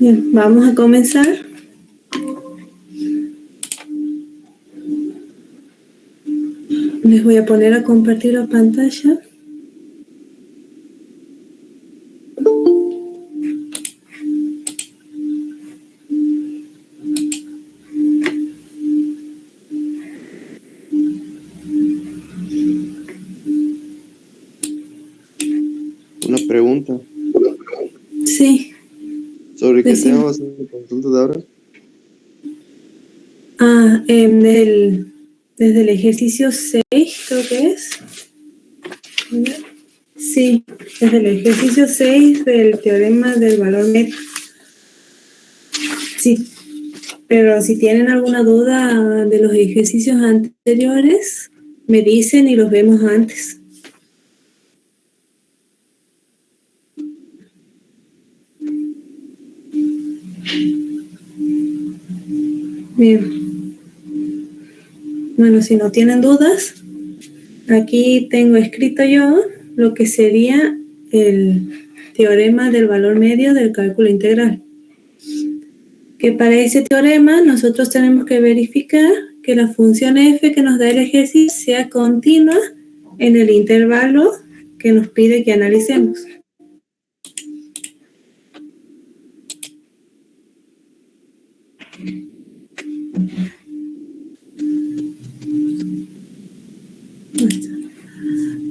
Bien, vamos a comenzar. Les voy a poner a compartir la pantalla. Una pregunta. Sí. ¿Sobre qué tema va a ser la consulta de ahora? Desde el ejercicio 6, creo que es. Sí, desde el ejercicio 6 del teorema del valor medio. Sí, pero si tienen alguna duda de los ejercicios anteriores, me dicen y los vemos antes. Bien. Bueno, si no tienen dudas, aquí tengo escrito yo lo que sería el teorema del valor medio del cálculo integral. Que para ese teorema nosotros tenemos que verificar que la función f que nos da el ejercicio sea continua en el intervalo que nos pide que analicemos.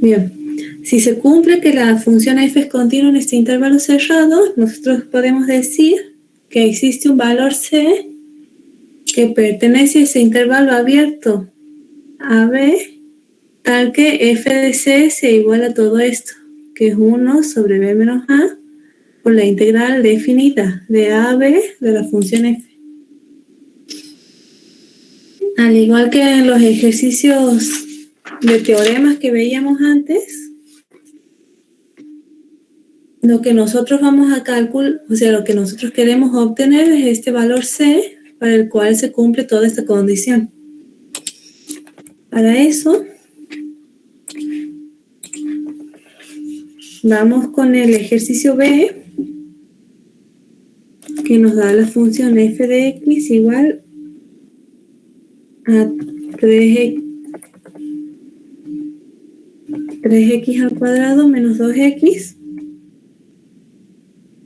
Bien, si se cumple que la función f es continua en este intervalo cerrado, nosotros podemos decir que existe un valor c que pertenece a ese intervalo abierto AB, tal que f de c sea igual a todo esto, que es 1 sobre b menos a, por la integral definida de a a b de la función f. Al igual que en los ejercicios de teoremas que veíamos antes, lo que nosotros vamos a calcular, o sea, lo que nosotros queremos obtener es este valor c para el cual se cumple toda esta condición. Para eso, vamos con el ejercicio B, que nos da la función f de x igual a 3x al cuadrado menos 2x,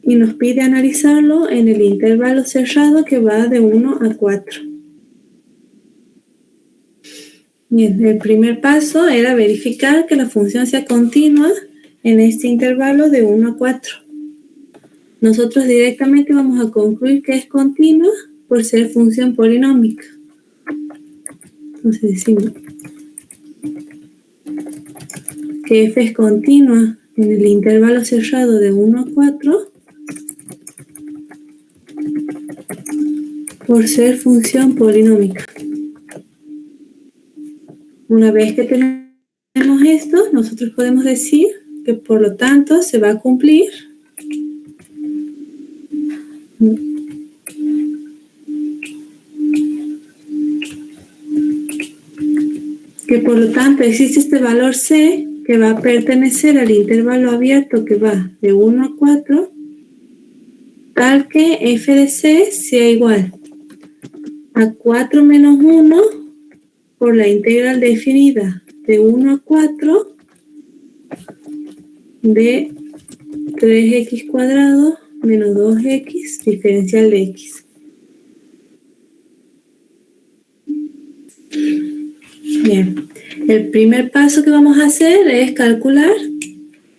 y nos pide analizarlo en el intervalo cerrado que va de 1 a 4. Bien, el primer paso era verificar que la función sea continua en este intervalo de 1 a 4. Nosotros directamente vamos a concluir que es continua por ser función polinómica. Entonces decimos que f es continua en el intervalo cerrado de 1 a 4 por ser función polinómica. Una vez que tenemos esto, nosotros podemos decir que por lo tanto se va a cumplir existe este valor c que va a pertenecer al intervalo abierto que va de 1 a 4, tal que f de c sea igual a 4 menos 1 por la integral definida de 1 a 4 de 3x cuadrado menos 2x diferencial de x. Bien, el primer paso que vamos a hacer es calcular.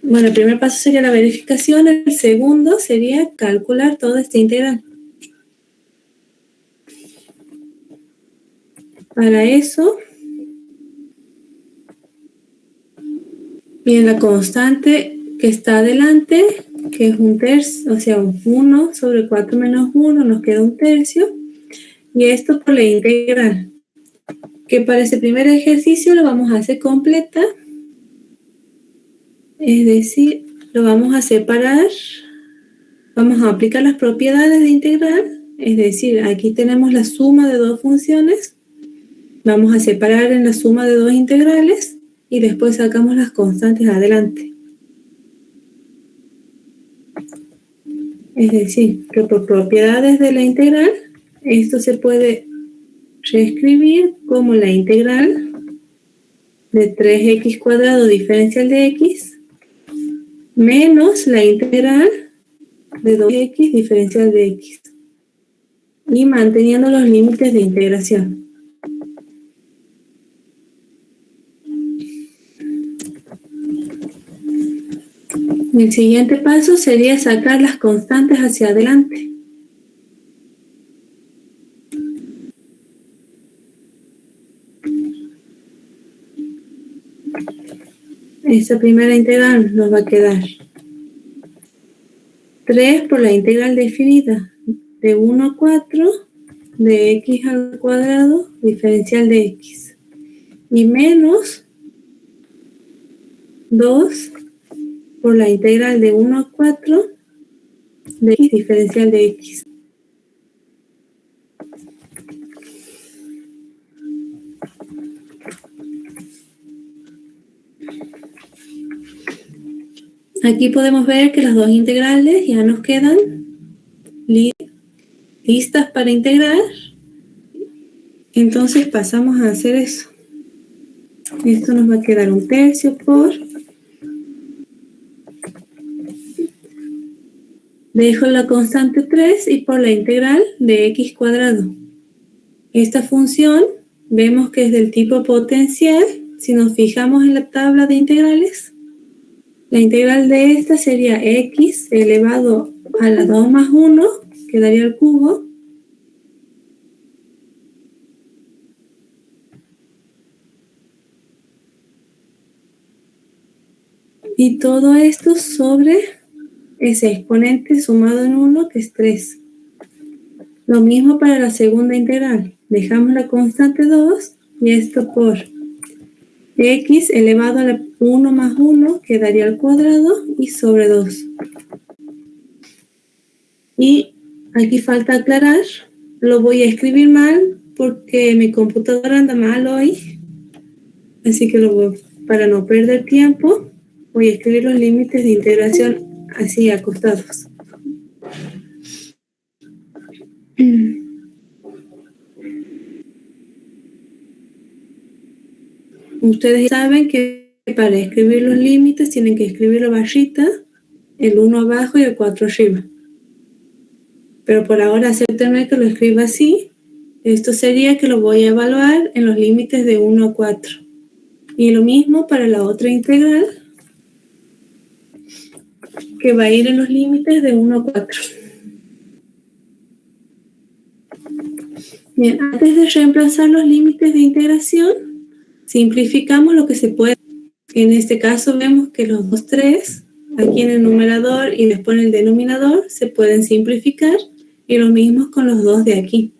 Bueno, el primer paso sería la verificación, el segundo sería calcular toda esta integral. Para eso, bien, la constante que está adelante, que es un tercio, o sea, 1 sobre 4 menos 1, nos queda un tercio, y esto por la integral, que para ese primer ejercicio lo vamos a hacer completa, es decir, lo vamos a separar, vamos a aplicar las propiedades de integral, es decir, aquí tenemos la suma de dos funciones, vamos a separar en la suma de dos integrales y después sacamos las constantes adelante. Es decir, que por propiedades de la integral, esto se puede reescribir como la integral de 3x cuadrado diferencial de x menos la integral de 2x diferencial de x y manteniendo los límites de integración. El siguiente paso sería sacar las constantes hacia adelante. Esta primera integral nos va a quedar 3 por la integral definida de 1 a 4 de x al cuadrado diferencial de x y menos 2 por la integral de 1 a 4 de x diferencial de x. Aquí podemos ver que las dos integrales ya nos quedan listas para integrar. Entonces pasamos a hacer eso. Esto nos va a quedar 1/3 por... Dejo la constante 3 y por la integral de x cuadrado. Esta función vemos que es del tipo potencial. Si nos fijamos en la tabla de integrales, la integral de esta sería x elevado a la 2 más 1, que daría el cubo, y todo esto sobre ese exponente sumado en 1, que es 3. Lo mismo para la segunda integral. Dejamos la constante 2 y esto por x elevado a la 1 más 1, que daría al cuadrado, y sobre 2. Y aquí falta aclarar, lo voy a escribir mal porque mi computadora anda mal hoy, así que para no perder tiempo, voy a escribir los límites de integración así acostados. Ustedes saben que para escribir los límites tienen que escribir la barrita, el 1 abajo y el 4 arriba. Pero por ahora acéptenme que lo escriba así. Esto sería que lo voy a evaluar en los límites de 1 a 4. Y lo mismo para la otra integral, que va a ir en los límites de 1 a 4. Bien, antes de reemplazar los límites de integración, simplificamos lo que se puede. En este caso vemos que los dos 3, aquí en el numerador y después en el denominador, se pueden simplificar, y lo mismo con los 2 de aquí.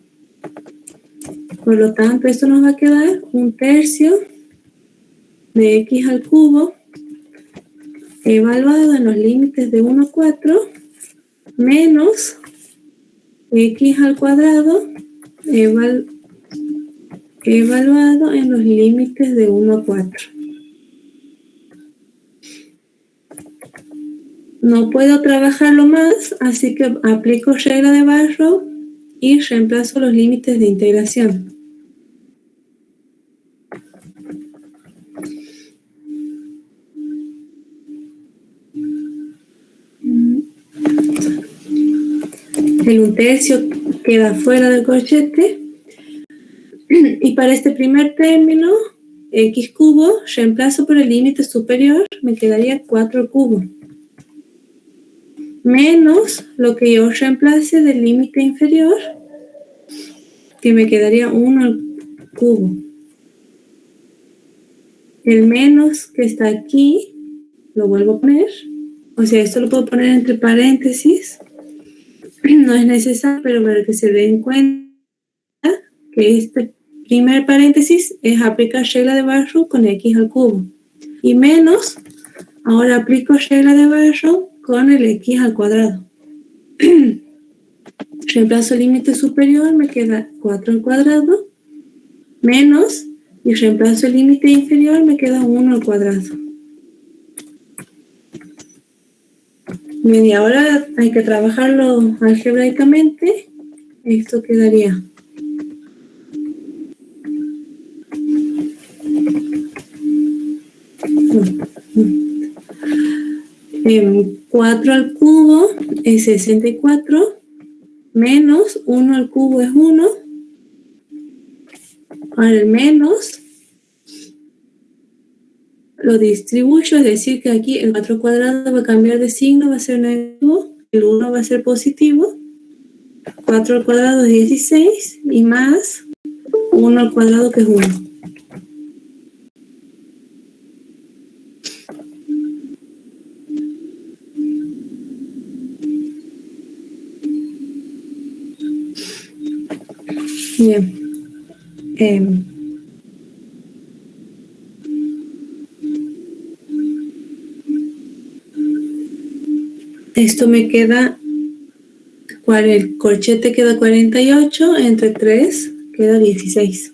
Por lo tanto, esto nos va a quedar 1/3 de x al cubo evaluado en los límites de 1 a 4 menos x al cuadrado evaluado en los límites de 1 a 4. No puedo trabajarlo más, así que aplico regla de Barrow y reemplazo los límites de integración. El 1/3 queda fuera del corchete. Y para este primer término, x cubo, reemplazo por el límite superior, me quedaría 4 al cubo. Menos lo que yo reemplace del límite inferior, que me quedaría 1 al cubo. El menos que está aquí, lo vuelvo a poner. O sea, esto lo puedo poner entre paréntesis. No es necesario, pero para que se den cuenta que este primer paréntesis es aplicar regla de Barrow con x al cubo. Y menos, ahora aplico regla de Barrow con el x al cuadrado. Reemplazo el límite superior, me queda 4 al cuadrado, menos, y reemplazo el límite inferior, me queda 1 al cuadrado. Bien, y ahora hay que trabajarlo algebraicamente. Esto quedaría 4 al cubo es 64, menos 1 al cubo es 1. Ahora el menos lo distribuyo, es decir, que aquí el 4 cuadrado va a cambiar de signo, va a ser negativo, el 1 va a ser positivo, 4 al cuadrado es 16 y más 1 al cuadrado que es 1. Bien. Esto me queda, el corchete queda 48, entre 3 queda 16.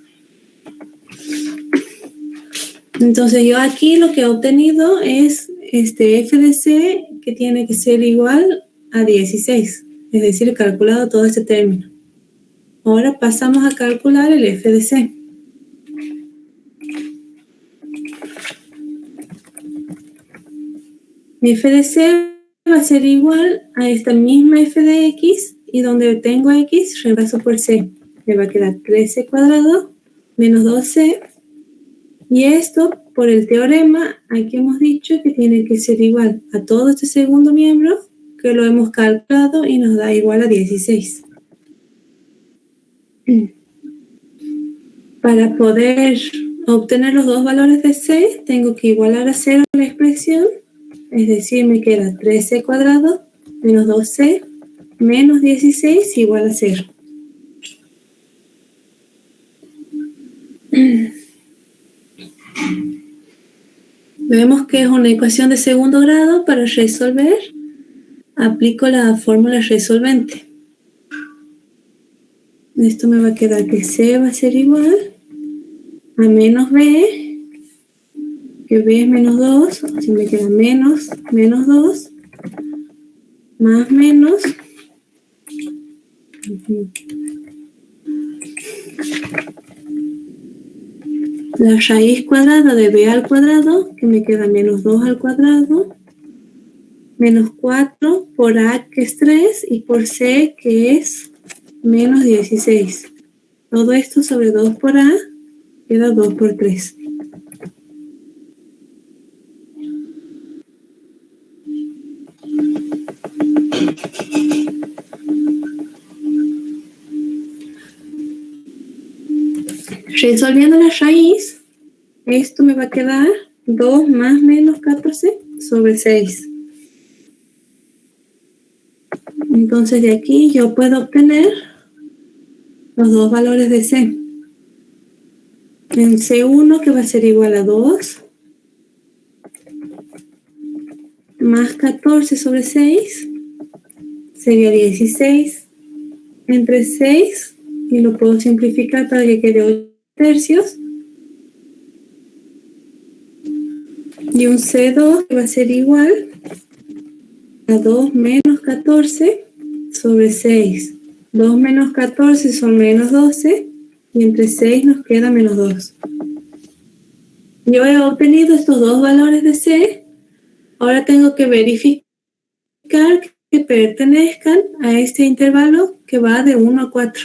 Entonces yo aquí lo que he obtenido es este f de c que tiene que ser igual a 16, es decir, he calculado todo este término. Ahora pasamos a calcular el f de c. Mi f de c va a ser igual a esta misma f de x, y donde tengo x reemplazo por c. Me va a quedar 13 cuadrado menos 2c. Y esto, por el teorema, aquí hemos dicho que tiene que ser igual a todo este segundo miembro, que lo hemos calculado y nos da igual a 16. Para poder obtener los dos valores de c, tengo que igualar a 0 la expresión, es decir, me queda 13 cuadrado menos 2c menos 16 igual a 0. Vemos que es una ecuación de segundo grado. Para resolver, aplico la fórmula resolvente. Esto me va a quedar que c va a ser igual a menos b, que b es menos 2, así me queda menos 2, más menos, la raíz cuadrada de b al cuadrado, que me queda menos 2 al cuadrado, menos 4 por a, que es 3, y por c, que es menos 16. Todo esto sobre 2 por a, queda 2 por 3. Resolviendo la raíz, esto me va a quedar 2 más menos 14 sobre 6. Entonces de aquí yo puedo obtener los dos valores de c. En C1, que va a ser igual a 2, más 14 sobre 6, sería 16, entre 6, y lo puedo simplificar para que quede 8 tercios, y un C2 que va a ser igual a 2 menos 14 sobre 6. 2 menos 14 son menos 12, y entre 6 nos queda menos 2. Yo he obtenido estos dos valores de C. Ahora tengo que verificar que pertenezcan a este intervalo que va de 1 a 4.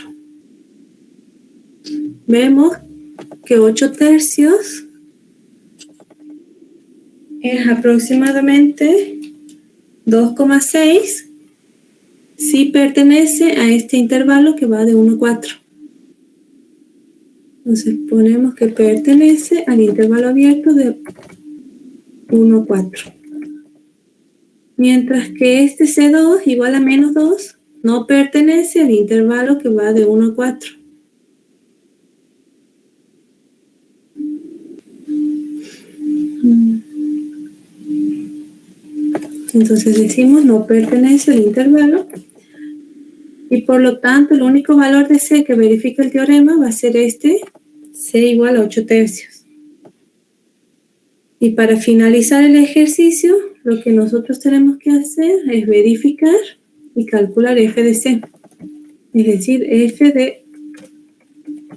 Vemos que 8 tercios es aproximadamente 2,6 si pertenece a este intervalo que va de 1 a 4. Entonces ponemos que pertenece al intervalo abierto de 1 a 4. Mientras que este C2 igual a menos 2 no pertenece al intervalo que va de 1 a 4. Entonces decimos no pertenece al intervalo, y por lo tanto el único valor de C que verifica el teorema va a ser este, C igual a 8 tercios. Y para finalizar el ejercicio, lo que nosotros tenemos que hacer es verificar y calcular f de c. Es decir, f de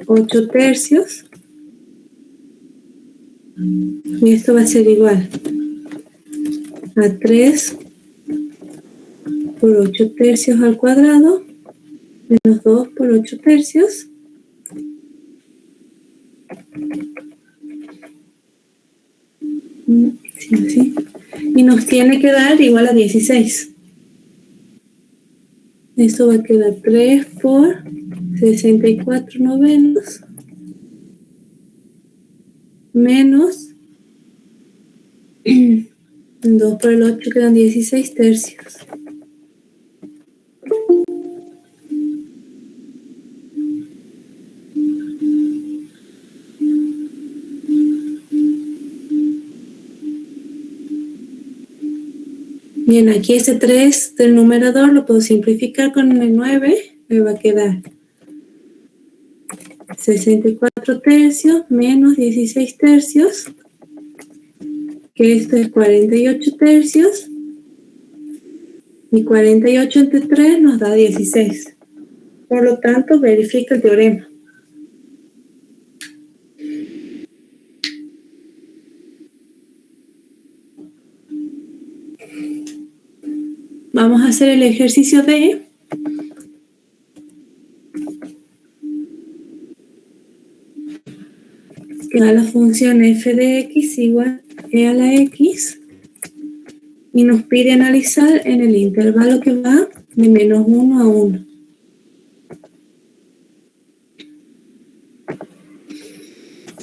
8 tercios. Y esto va a ser igual a 3 por 8 tercios al cuadrado menos 2 por 8 tercios sí. Y nos tiene que dar igual a 16. Esto va a quedar 3 por 64 novenos menos 2 por el 8 quedan 16 tercios. Bien, aquí ese 3 del numerador lo puedo simplificar con el 9, me va a quedar 64 tercios menos 16 tercios, que esto es 48 tercios, y 48 entre 3 nos da 16. Por lo tanto, verifica el teorema. Vamos a hacer el ejercicio D. Que da la función f de x igual e a la x. Y nos pide analizar en el intervalo que va de menos 1 a 1.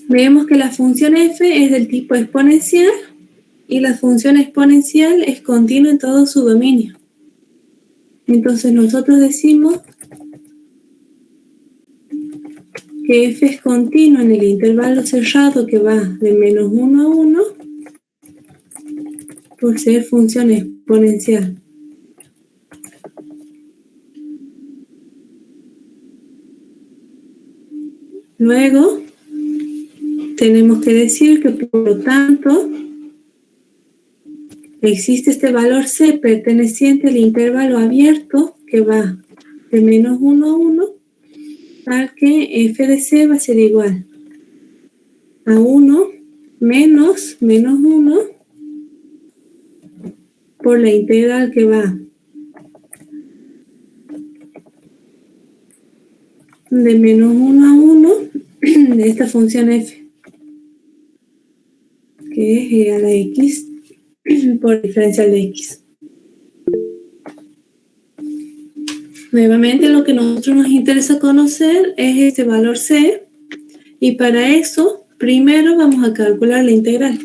Vemos que la función f es del tipo exponencial y la función exponencial es continua en todo su dominio. Entonces nosotros decimos que f es continua en el intervalo cerrado que va de menos 1 a 1 por ser función exponencial. Luego tenemos que decir que por lo tanto existe este valor c perteneciente al intervalo abierto que va de menos 1 a 1, tal que f de c va a ser igual a 1 menos 1 por la integral que va de menos 1 a 1 de esta función f, que es e a la x por diferencial de x. Nuevamente lo que a nosotros nos interesa conocer es este valor c, y para eso primero vamos a calcular la integral.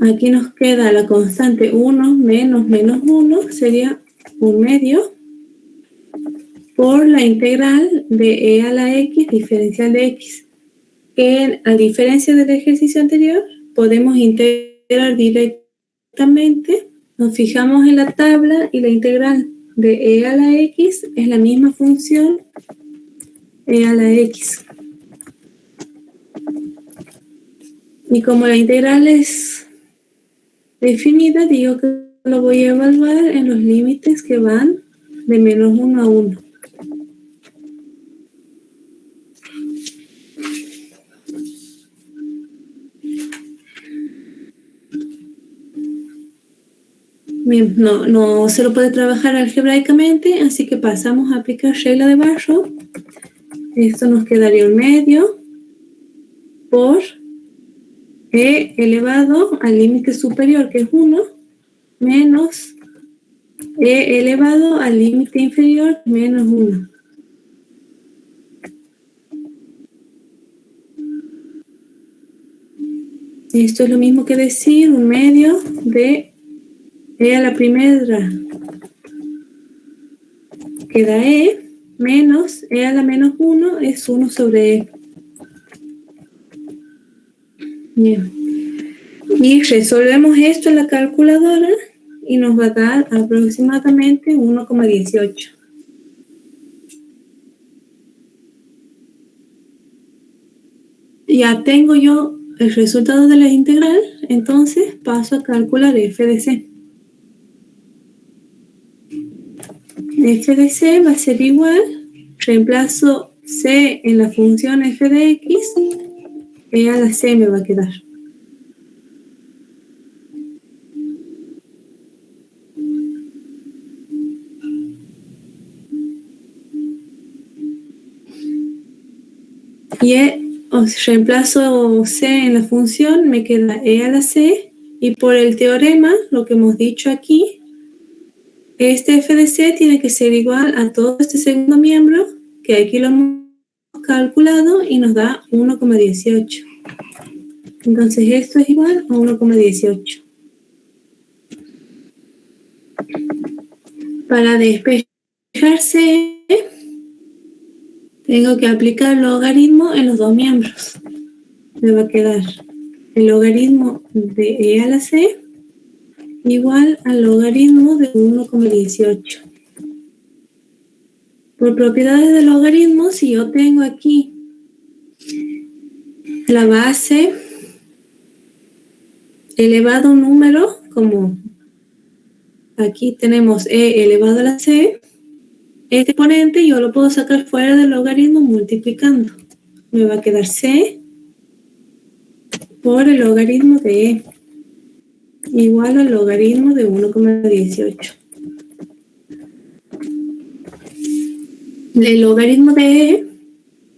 Aquí nos queda la constante 1 menos 1, sería 1/2 por la integral de e a la x diferencial de x, que a diferencia del ejercicio anterior podemos integrar directamente. Nos fijamos en la tabla y la integral de e a la x es la misma función e a la x. Y como la integral es definida, digo que lo voy a evaluar en los límites que van de menos 1 a 1. Bien, no se lo puede trabajar algebraicamente, así que pasamos a aplicar regla de Barrow. Esto nos quedaría 1/2 por e elevado al límite superior, que es 1, menos e elevado al límite inferior, menos 1. Esto es lo mismo que decir 1/2 de e a la primera, queda e, menos e a la menos 1 es 1 sobre e. Bien. Y resolvemos esto en la calculadora y nos va a dar aproximadamente 1,18. ya tengo yo el resultado de la integral, entonces paso a calcular f de c. F de c va a ser igual, reemplazo c en la función f de x, e a la c me va a quedar. Y reemplazo c en la función, me queda e a la c, y por el teorema, lo que hemos dicho aquí, este f de c tiene que ser igual a todo este segundo miembro, que aquí lo hemos calculado y nos da 1,18. Entonces esto es igual a 1,18. Para despejarse, tengo que aplicar logaritmo en los dos miembros. Me va a quedar el logaritmo de e a la c igual al logaritmo de 1,18. Por propiedades del logaritmo, si yo tengo aquí la base elevado a un número, como aquí tenemos e elevado a la c, este exponente yo lo puedo sacar fuera del logaritmo multiplicando. Me va a quedar c por el logaritmo de e, igual al logaritmo de 1,18. El logaritmo de e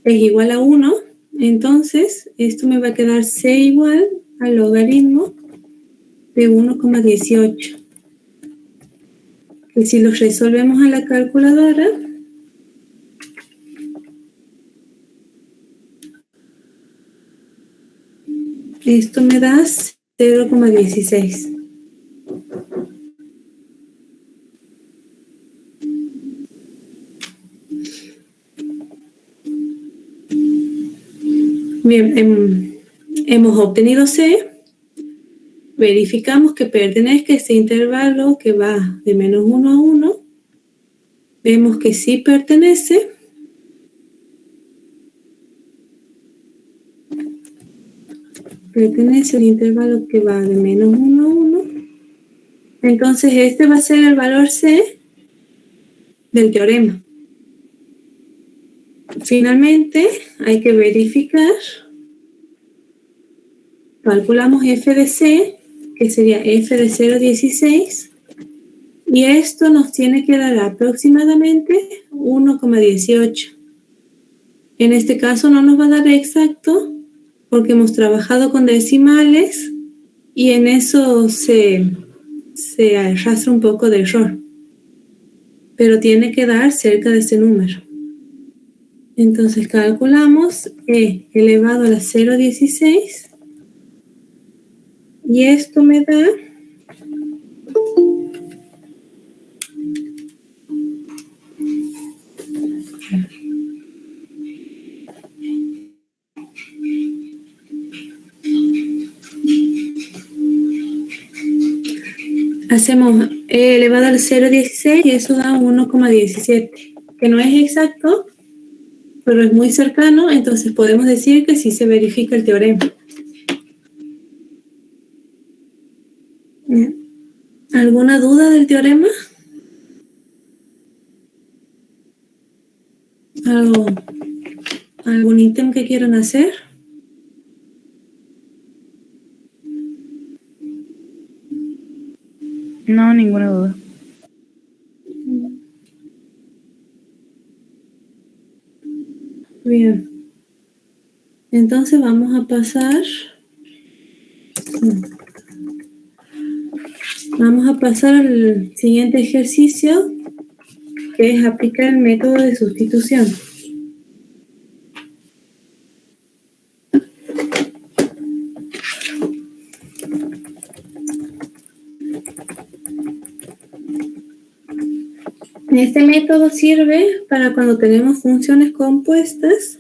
es igual a 1, entonces esto me va a quedar c igual al logaritmo de 1,18. Que si los resolvemos a la calculadora, esto me da 0,16. Bien, hemos obtenido C. Verificamos que pertenezca a este intervalo que va de menos 1 a 1. Vemos que sí pertenece. Pertenece al intervalo que va de menos 1 a 1. Entonces este va a ser el valor C del teorema. Finalmente hay que verificar. Calculamos f de c, que sería f de 0,16, y esto nos tiene que dar aproximadamente 1,18. En este caso no nos va a dar exacto, porque hemos trabajado con decimales, y en eso se arrastra un poco de error. Pero tiene que dar cerca de ese número. Entonces calculamos e elevado a la 0,16, y esto me da hacemos e elevado al 0,16 y eso da 1,17, que no es exacto, pero es muy cercano, entonces podemos decir que sí se verifica el teorema. ¿Alguna duda del teorema? ¿Algún ítem que quieran hacer? No, ninguna duda. Bien. Entonces vamos a pasar al siguiente ejercicio, que es aplicar el método de sustitución. Este método sirve para cuando tenemos funciones compuestas.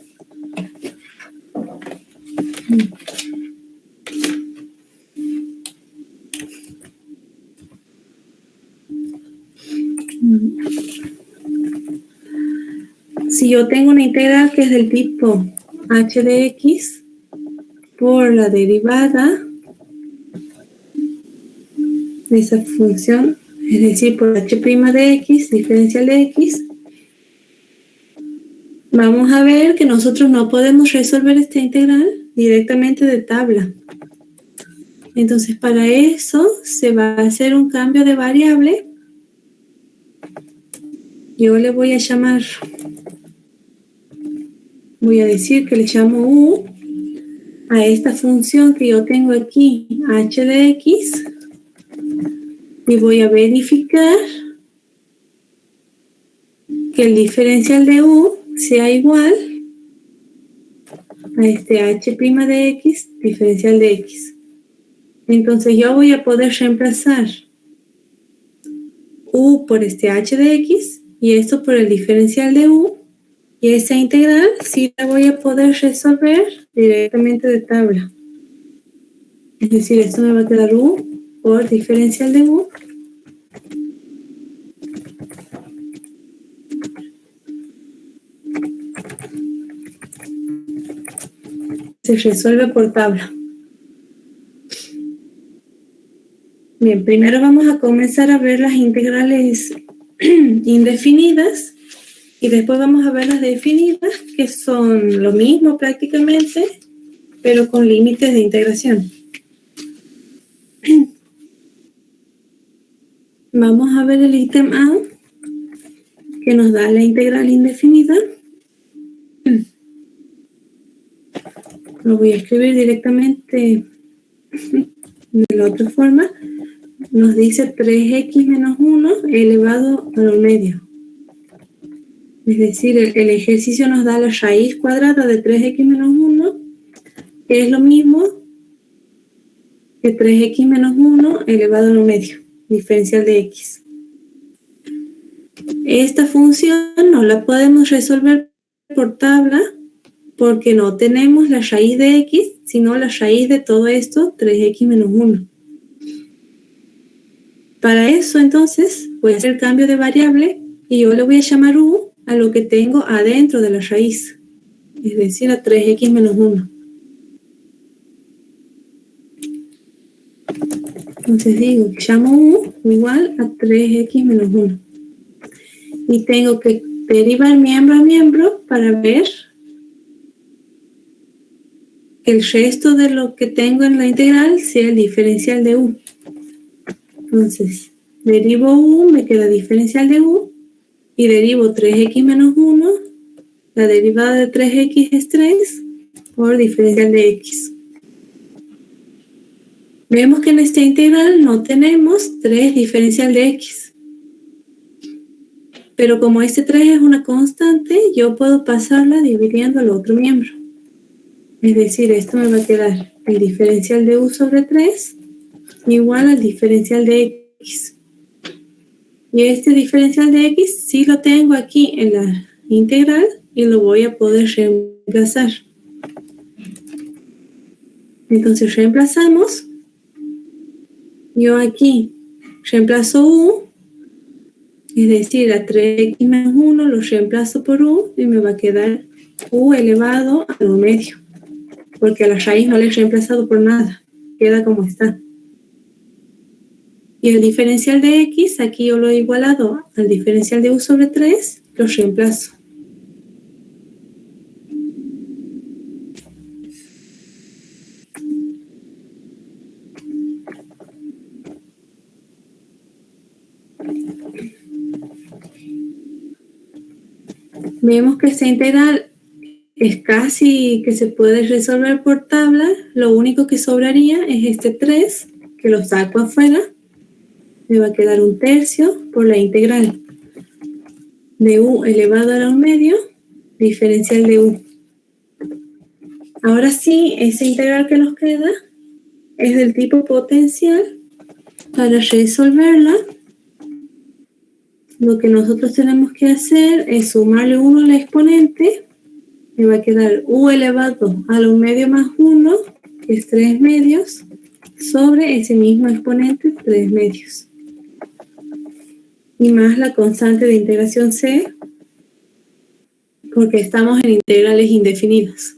Si yo tengo una integral que es del tipo h de x, por la derivada de esa función, es decir, por h' de x, diferencial de x, vamos a ver que nosotros no podemos resolver esta integral directamente de tabla. Entonces, para eso se va a hacer un cambio de variable. Yo le voy a llamar, voy a decir que le llamo u a esta función que yo tengo aquí, h de x, y voy a verificar que el diferencial de u sea igual a este h' de x, diferencial de x. Entonces yo voy a poder reemplazar u por este h de x y esto por el diferencial de u, y esa integral sí la voy a poder resolver directamente de tabla. Es decir, esto me va a quedar u por diferencial de u se resuelve por tabla. Bien, primero vamos a comenzar a ver las integrales indefinidas y después vamos a ver las definidas, que son lo mismo prácticamente, pero con límites de integración. Vamos a ver el ítem A, que nos da la integral indefinida. Lo voy a escribir directamente de la otra forma. Nos dice 3x menos 1 elevado a lo medio. Es decir, el ejercicio nos da la raíz cuadrada de 3x menos 1, que es lo mismo que 3x menos 1 elevado a lo medio, diferencial de x. Esta función no la podemos resolver por tabla porque no tenemos la raíz de x, sino la raíz de todo esto, 3x menos 1. Para eso, entonces, voy a hacer el cambio de variable y yo le voy a llamar u a lo que tengo adentro de la raíz, es decir, a 3x menos 1. Entonces digo, llamo u igual a 3x menos 1. Y tengo que derivar miembro a miembro para ver que el resto de lo que tengo en la integral sea el diferencial de u. Entonces, derivo u, me queda diferencial de u, y derivo 3x menos 1, la derivada de 3x es 3, por diferencial de x. Vemos que en esta integral no tenemos 3 diferencial de x. Pero como este 3 es una constante, yo puedo pasarla dividiendo al otro miembro. Es decir, esto me va a quedar el diferencial de u sobre 3 igual al diferencial de x. Y este diferencial de x sí lo tengo aquí en la integral y lo voy a poder reemplazar. Entonces reemplazamos. Yo aquí reemplazo u, es decir, a 3x menos 1 lo reemplazo por u y me va a quedar u elevado a lo medio. Porque a la raíz no le he reemplazado por nada. Queda como está. Y el diferencial de x, aquí yo lo he igualado al diferencial de u sobre 3, lo reemplazo. Vemos que esta integral es casi que se puede resolver por tabla. Lo único que sobraría es este 3, que lo saco afuera. Me va a quedar 1/3 por la integral de u elevado a la 1/2, diferencial de u. Ahora sí, esa integral que nos queda es del tipo potencial. Para resolverla, lo que nosotros tenemos que hacer es sumarle 1 al exponente. Me va a quedar u elevado a la 1/2 más 1, que es 3/2, sobre ese mismo exponente, 3/2. Y más la constante de integración c, porque estamos en integrales indefinidas.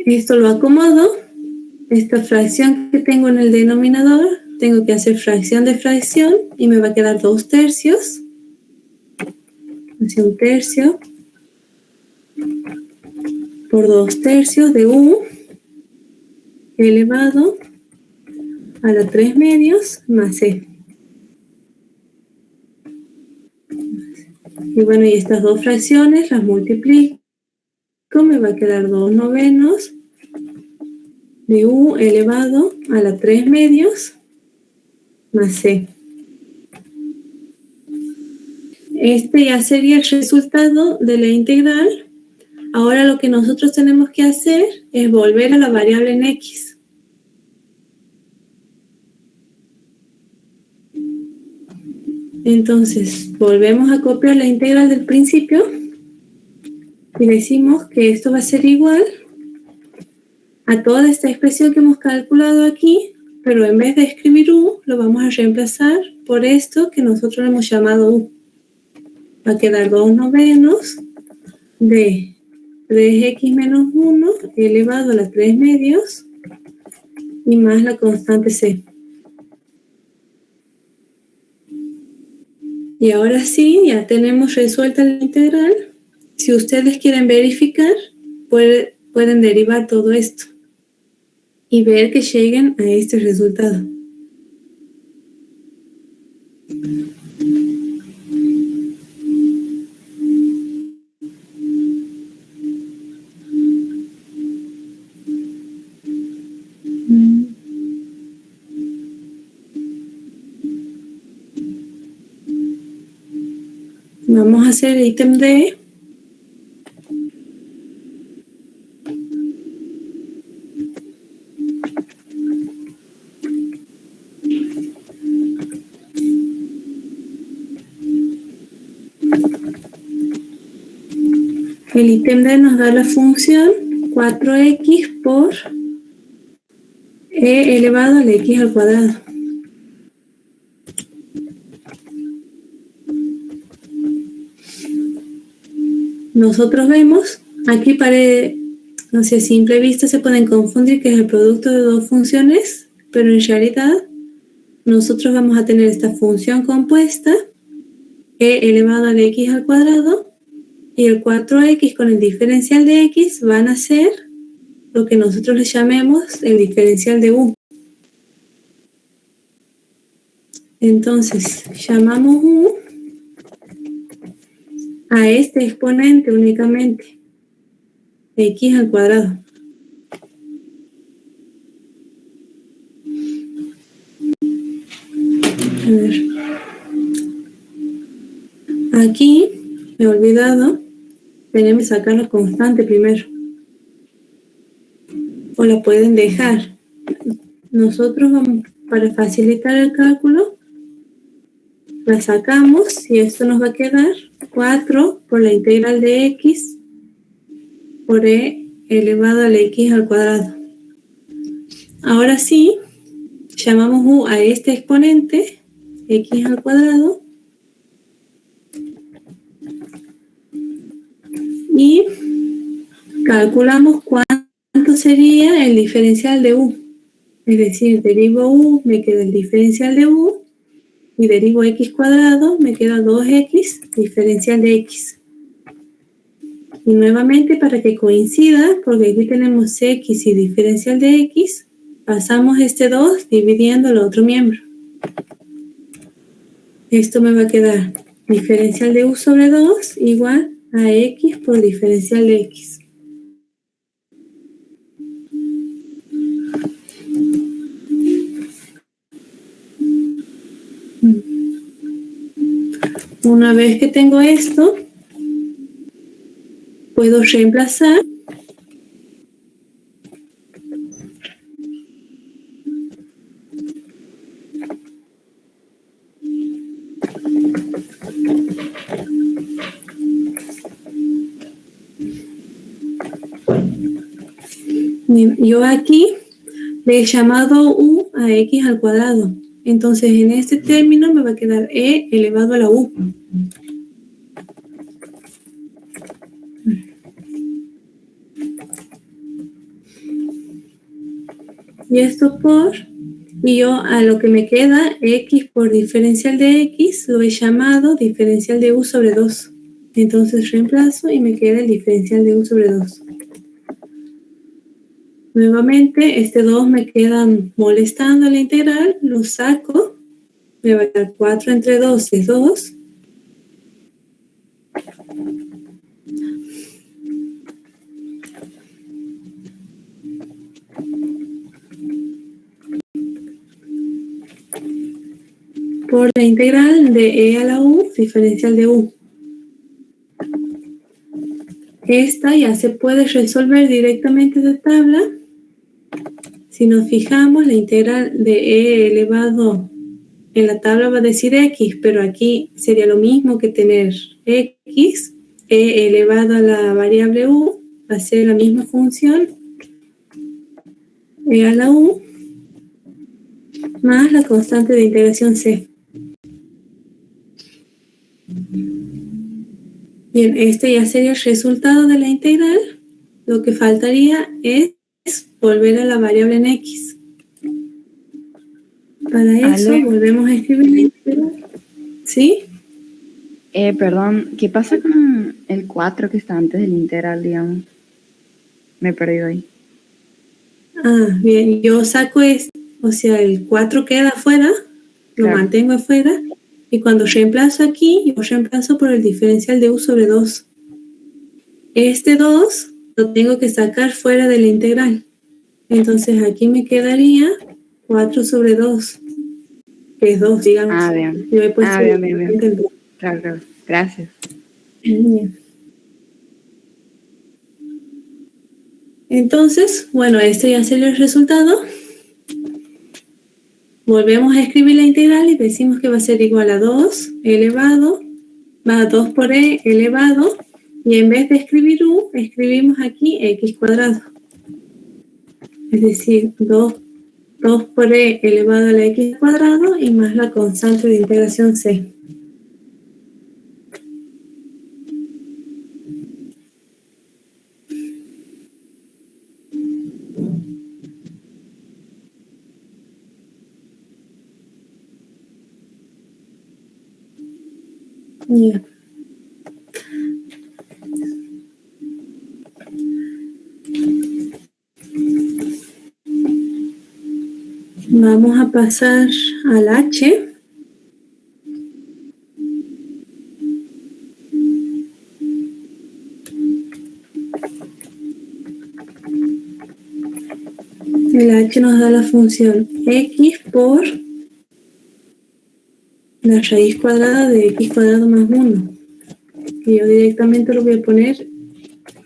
Esto lo acomodo. Esta fracción que tengo en el denominador, tengo que hacer fracción de fracción y me va a quedar 2/3. Así 1/3 por 2/3 de u elevado a la 3/2 más c. Y bueno, y estas dos fracciones las multiplico, me va a quedar 2/9 de u elevado a la 3/2 más c. Este ya sería el resultado de la integral. Ahora lo que nosotros tenemos que hacer es volver a la variable en x. Entonces, volvemos a copiar la integral del principio y decimos que esto va a ser igual a toda esta expresión que hemos calculado aquí, pero en vez de escribir u, lo vamos a reemplazar por esto que nosotros le hemos llamado u. Va a quedar 2/9 de 3x menos 1 elevado a la 3/2 y más la constante c. Y ahora sí, ya tenemos resuelta la integral. Si ustedes quieren verificar, pueden derivar todo esto y ver que lleguen a este resultado. Vamos a hacer el ítem D. El ítem D nos da la función 4x por e elevado a la x al cuadrado. Nosotros vemos, aquí no sé, a simple vista se pueden confundir que es el producto de dos funciones, pero en realidad nosotros vamos a tener esta función compuesta, e elevado a la x al cuadrado, y el 4x con el diferencial de x van a ser lo que nosotros le llamemos el diferencial de u. Entonces, llamamos u a este exponente únicamente, x al cuadrado. A ver. Aquí, me he olvidado, tenemos que sacar la constante primero. O la pueden dejar. Nosotros vamos, para facilitar el cálculo, la sacamos y esto nos va a quedar 4 por la integral de x por e elevado a la x al cuadrado. Ahora sí, llamamos u a este exponente, x al cuadrado, y calculamos cuánto sería el diferencial de u. Es decir, derivo u, me queda el diferencial de u, y derivo x cuadrado, me queda 2x diferencial de x. Y nuevamente, para que coincida, porque aquí tenemos x y diferencial de x, pasamos este 2 dividiendo el otro miembro. Esto me va a quedar diferencial de u sobre 2 igual a x por diferencial de x. Una vez que tengo esto, puedo reemplazar yo aquí le he llamado u a x al cuadrado. Entonces en este término me va a quedar e elevado a la u. y esto por, y yo a lo que me queda, x por diferencial de x, lo he llamado diferencial de u sobre 2. Entonces reemplazo y me queda el diferencial de u sobre 2. Nuevamente, este 2 me queda molestando la integral, lo saco, me va a dar 4 entre 2 es 2. Por la integral de e a la u, diferencial de u. Esta ya se puede resolver directamente de tabla. Si nos fijamos, la integral de e elevado en la tabla va a decir x, pero aquí sería lo mismo que tener x, e elevado a la variable u, va a ser la misma función, e a la u, más la constante de integración c. Bien, este ya sería el resultado de la integral. Lo que faltaría es volver a la variable en x. Para eso volvemos a escribir la integral. ¿Sí? Perdón, ¿qué pasa con el 4 que está antes del integral, digamos? Me he perdido ahí. Ah, bien, yo saco o sea, el 4 queda afuera, lo mantengo afuera, y cuando reemplazo aquí, yo reemplazo por el diferencial de u sobre 2. Este 2 lo tengo que sacar fuera de la integral. Entonces aquí me quedaría 4 sobre 2, que es 2, digamos. Ah, bien. Yo he puesto bien. Claro. Gracias. Bien. Entonces, bueno, este ya sería el resultado. Volvemos a escribir la integral y decimos que va a ser igual a 2 elevado, va a 2 por e elevado, y en vez de escribir u, escribimos aquí x cuadrado. Es decir, 2 por e elevado a la x cuadrado y más la constante de integración c. Bien. Vamos a pasar al h. El h nos da la función x por la raíz cuadrada de x cuadrado más 1. Y yo directamente lo voy a poner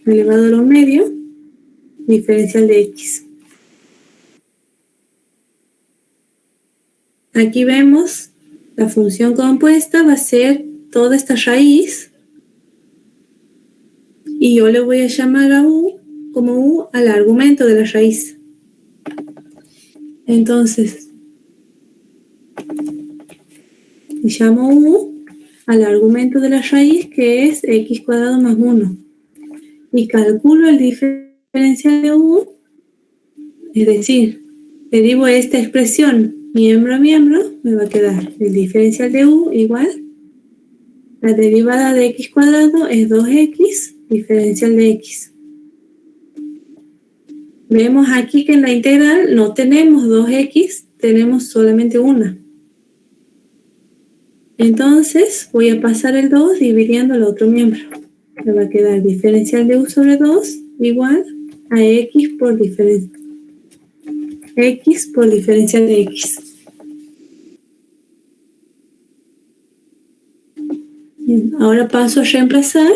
elevado a lo medio, diferencial de x. Aquí vemos la función compuesta va a ser toda esta raíz y yo le voy a llamar a u como u al argumento de la raíz. Entonces, llamo u al argumento de la raíz que es x cuadrado más 1 y calculo el diferencial de u, es decir, derivo esta expresión miembro a miembro, me va a quedar el diferencial de u igual la derivada de x cuadrado es 2x diferencial de x. Vemos aquí que en la integral no tenemos 2x, tenemos solamente una. Entonces voy a pasar el 2 dividiendo el otro miembro. Me va a quedar diferencial de u sobre 2 igual a x por diferencial de x. Bien, ahora paso a reemplazar.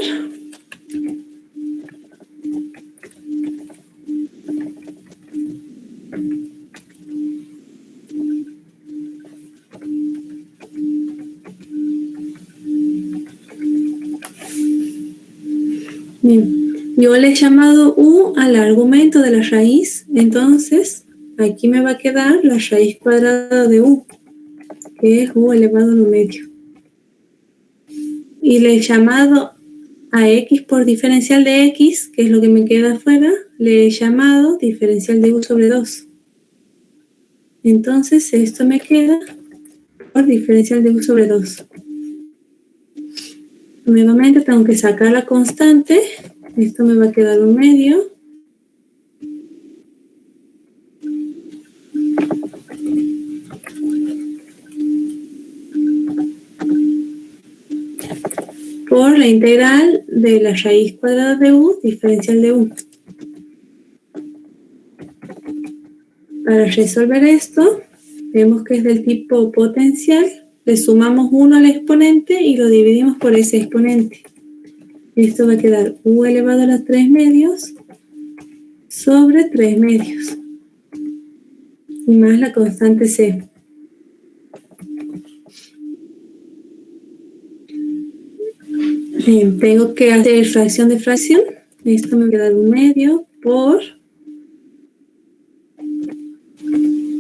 Bien, yo le he llamado u al argumento de la raíz, entonces aquí me va a quedar la raíz cuadrada de u, que es u elevado a lo medio. Y le he llamado a x por diferencial de x, que es lo que me queda afuera, le he llamado diferencial de u sobre 2. Entonces esto me queda por diferencial de u sobre 2. Nuevamente tengo que sacar la constante. Esto me va a quedar un medio. Por la integral de la raíz cuadrada de u, diferencial de u. Para resolver esto, vemos que es del tipo potencial. Le sumamos 1 al exponente y lo dividimos por ese exponente. Esto va a quedar u elevado a la 3 medios sobre 3 medios. Y más la constante c. Tengo que hacer fracción de fracción. Esto me va a quedar un medio por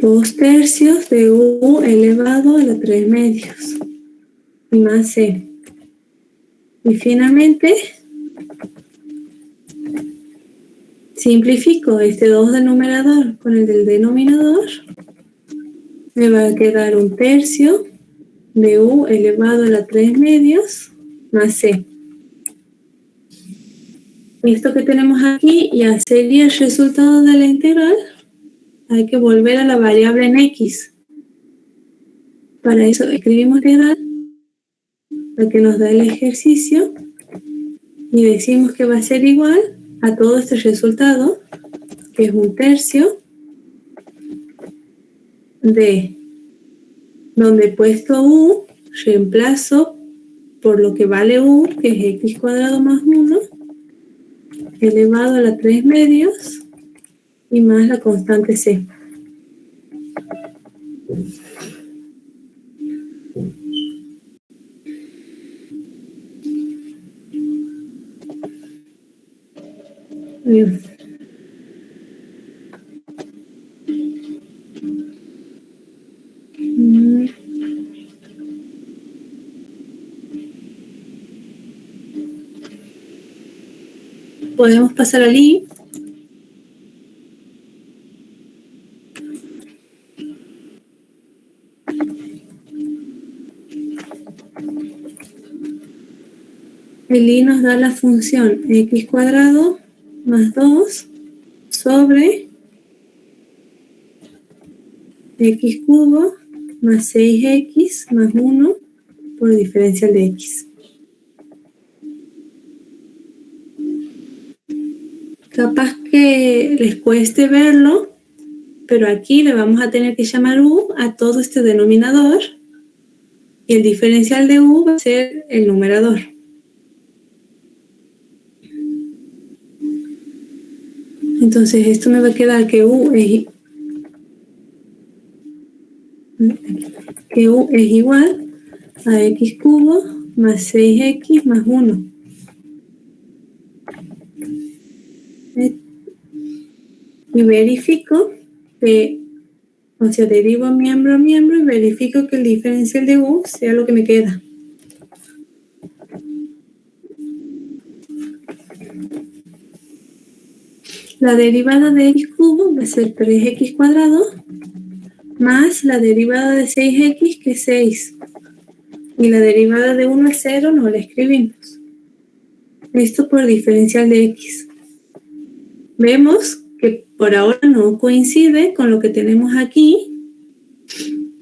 2 tercios de u elevado a la 3 medios. Y más c. Y finalmente, simplifico este 2 del numerador con el del denominador. Me va a quedar un tercio de u elevado a la 3 medios más c. Esto que tenemos aquí ya sería el resultado de la integral. Hay que volver a la variable en x. Para eso escribimos integral, lo que nos da el ejercicio, y decimos que va a ser igual a todo este resultado, que es un tercio de donde he puesto u, reemplazo por lo que vale u, que es x cuadrado más 1, elevado a la 3 medios, y más la constante c. Bien. Podemos pasar al i. El i nos da la función x cuadrado más 2 sobre x cubo más 6x más 1 por diferencial de x. Capaz que les cueste verlo, pero aquí le vamos a tener que llamar u a todo este denominador y el diferencial de u va a ser el numerador. Entonces esto me va a quedar que u es igual a x cubo más 6x más 1. Y verifico que, o sea, derivo miembro a miembro y verifico que el diferencial de u sea lo que me queda. La derivada de x cubo va a ser 3x cuadrado más la derivada de 6x, que es 6. Y la derivada de 1 a 0 no la escribimos. Esto por diferencial de x. Vemos que por ahora no coincide con lo que tenemos aquí,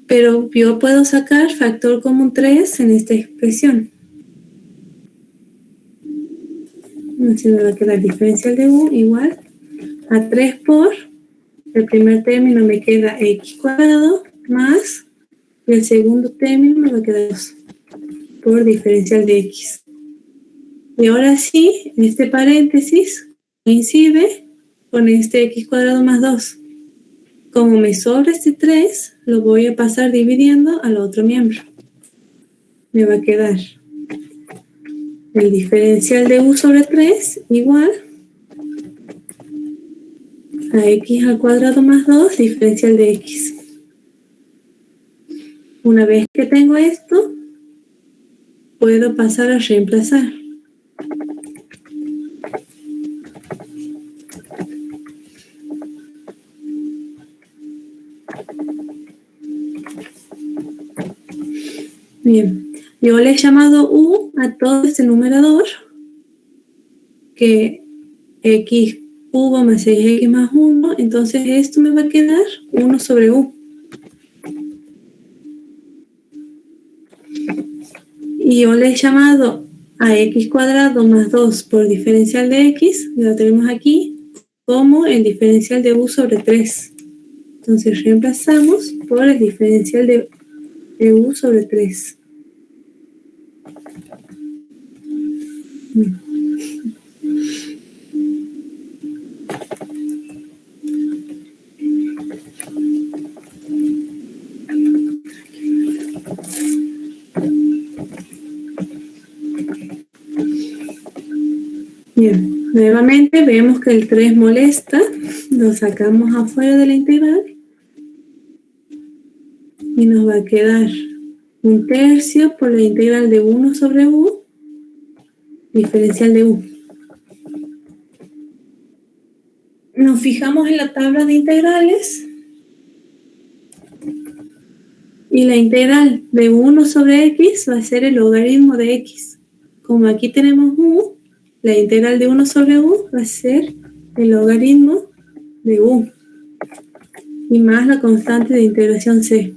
pero yo puedo sacar factor común 3 en esta expresión. Entonces me va a quedar diferencial de u igual a 3 por el primer término me queda x cuadrado más el segundo término me va a quedar 2 por diferencial de x. Y ahora sí, este paréntesis coincide con este x cuadrado más 2. Como me sobra este 3, lo voy a pasar dividiendo al otro miembro. Me va a quedar el diferencial de u sobre 3 igual a x al cuadrado más 2 diferencial de x. Una vez que tengo esto, puedo pasar a reemplazar. Bien, yo le he llamado U a todo este numerador, que x cubo más 6x más 1, entonces esto me va a quedar 1 sobre U. Y yo le he llamado a x cuadrado más 2 por diferencial de x, lo tenemos aquí, como el diferencial de U sobre 3. Entonces reemplazamos por el diferencial de U sobre 3. Bien, nuevamente vemos que el 3 molesta, lo sacamos afuera de la integral y nos va a quedar 1/3 por la integral de 1 sobre U, diferencial de U. Nos fijamos en la tabla de integrales y la integral de 1 sobre x va a ser el logaritmo de x. Como aquí tenemos U, la integral de 1 sobre U va a ser el logaritmo de U y más la constante de integración c.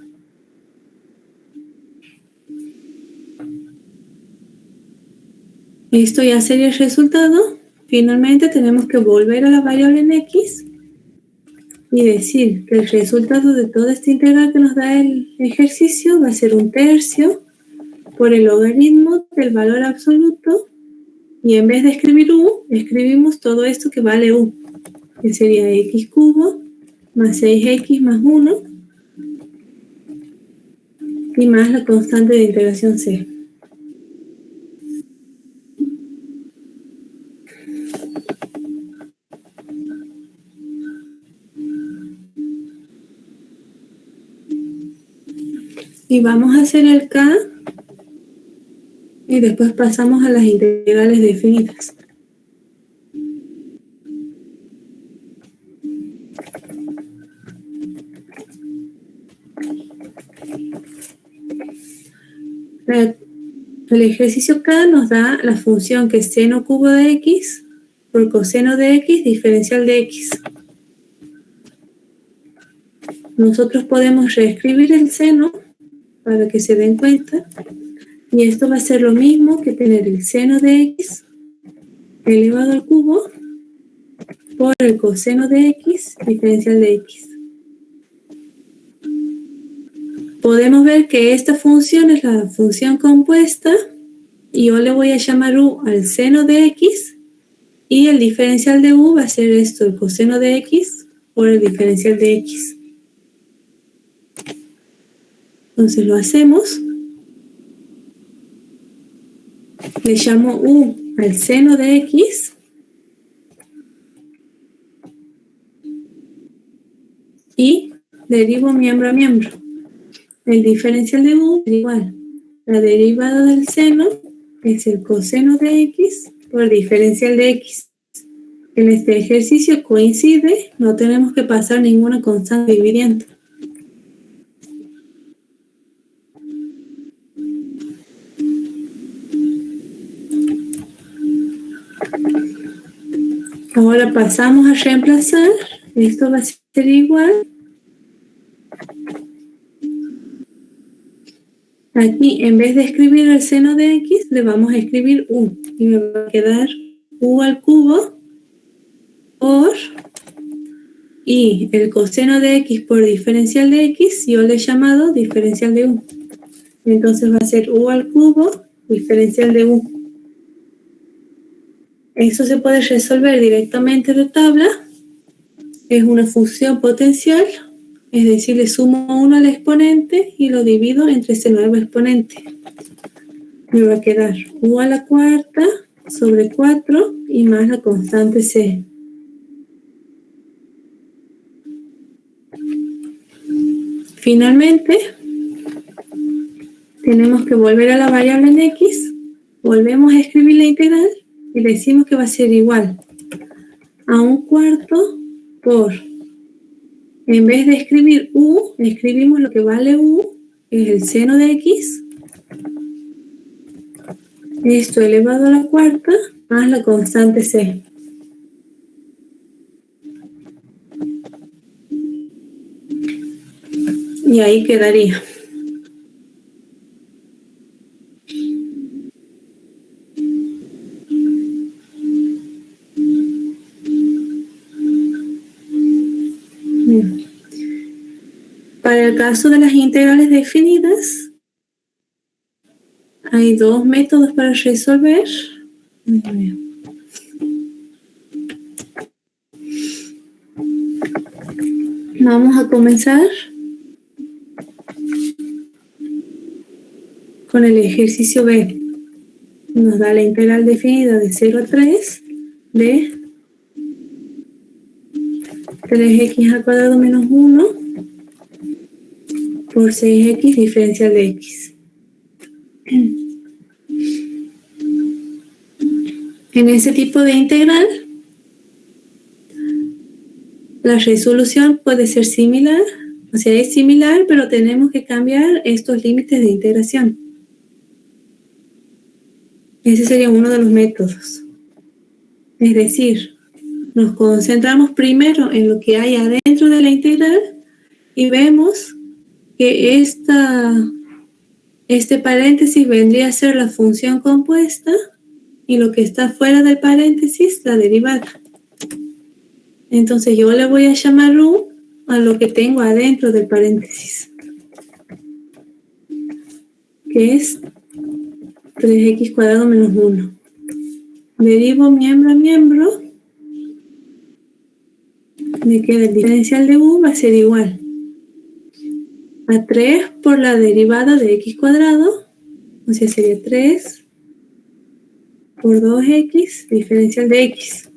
Esto ya sería el resultado. Finalmente tenemos que volver a la variable en x y decir que el resultado de toda esta integral que nos da el ejercicio va a ser 1/3 por el logaritmo del valor absoluto, y en vez de escribir U, escribimos todo esto que vale U, que sería x cubo más 6x más 1 y más la constante de integración c. Y vamos a hacer el K y después pasamos a las integrales definidas. El ejercicio K nos da la función que es seno cubo de x por coseno de x diferencial de x. Nosotros podemos reescribir el seno para que se den cuenta, y esto va a ser lo mismo que tener el seno de x elevado al cubo por el coseno de x diferencial de x. Podemos ver que esta función es la función compuesta y yo le voy a llamar U al seno de x, y el diferencial de U va a ser esto, el coseno de x por el diferencial de x. Entonces lo hacemos. Le llamo U al seno de x y derivo miembro a miembro. El diferencial de U es igual. La derivada del seno es el coseno de x por el diferencial de x. En este ejercicio coincide, no tenemos que pasar ninguna constante dividiente. Ahora pasamos a reemplazar. Esto va a ser igual. Aquí, en vez de escribir el seno de x, le vamos a escribir U. Y me va a quedar U al cubo por, y el coseno de x por diferencial de x, yo le he llamado diferencial de U. Entonces va a ser U al cubo diferencial de U. Eso se puede resolver directamente de tabla. Es una función potencial, es decir, le sumo 1 al exponente y lo divido entre ese nuevo exponente. Me va a quedar U a la cuarta sobre 4 y más la constante c. Finalmente, tenemos que volver a la variable en x, volvemos a escribir la integral y decimos que va a ser igual a 1/4 por En vez de escribir u, escribimos lo que vale u, que es el seno de x. Esto elevado a la cuarta más la constante c. Y ahí quedaría. Bien. Para el caso de las integrales definidas, hay dos métodos para resolver. Vamos a comenzar con el ejercicio B. Nos da la integral definida de 0 a 3 de 3x al cuadrado menos 1 por 6x diferencial de x. En ese tipo de integral, la resolución puede ser similar, o sea, es similar, pero tenemos que cambiar estos límites de integración. Ese sería uno de los métodos. Es decir, nos concentramos primero en lo que hay adentro de la integral y vemos que este paréntesis vendría a ser la función compuesta y lo que está fuera del paréntesis, la derivada. Entonces yo le voy a llamar u a lo que tengo adentro del paréntesis, que es 3x cuadrado menos 1. Derivo miembro a miembro, me queda el diferencial de u va a ser igual a 3 por la derivada de x cuadrado, o sea sería 3 por 2x diferencial de x,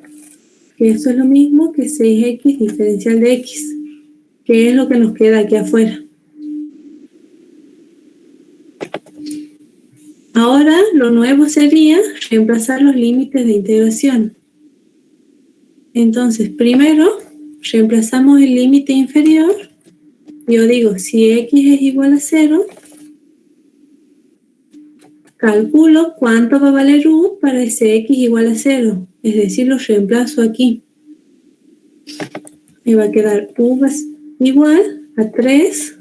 que esto es lo mismo que 6x diferencial de x, que es lo que nos queda aquí afuera. Ahora lo nuevo sería reemplazar los límites de integración. Entonces primero reemplazamos el límite inferior. Yo digo, si x es igual a 0, calculo cuánto va a valer u para ese x igual a 0. Es decir, lo reemplazo aquí. Me va a quedar u igual a 3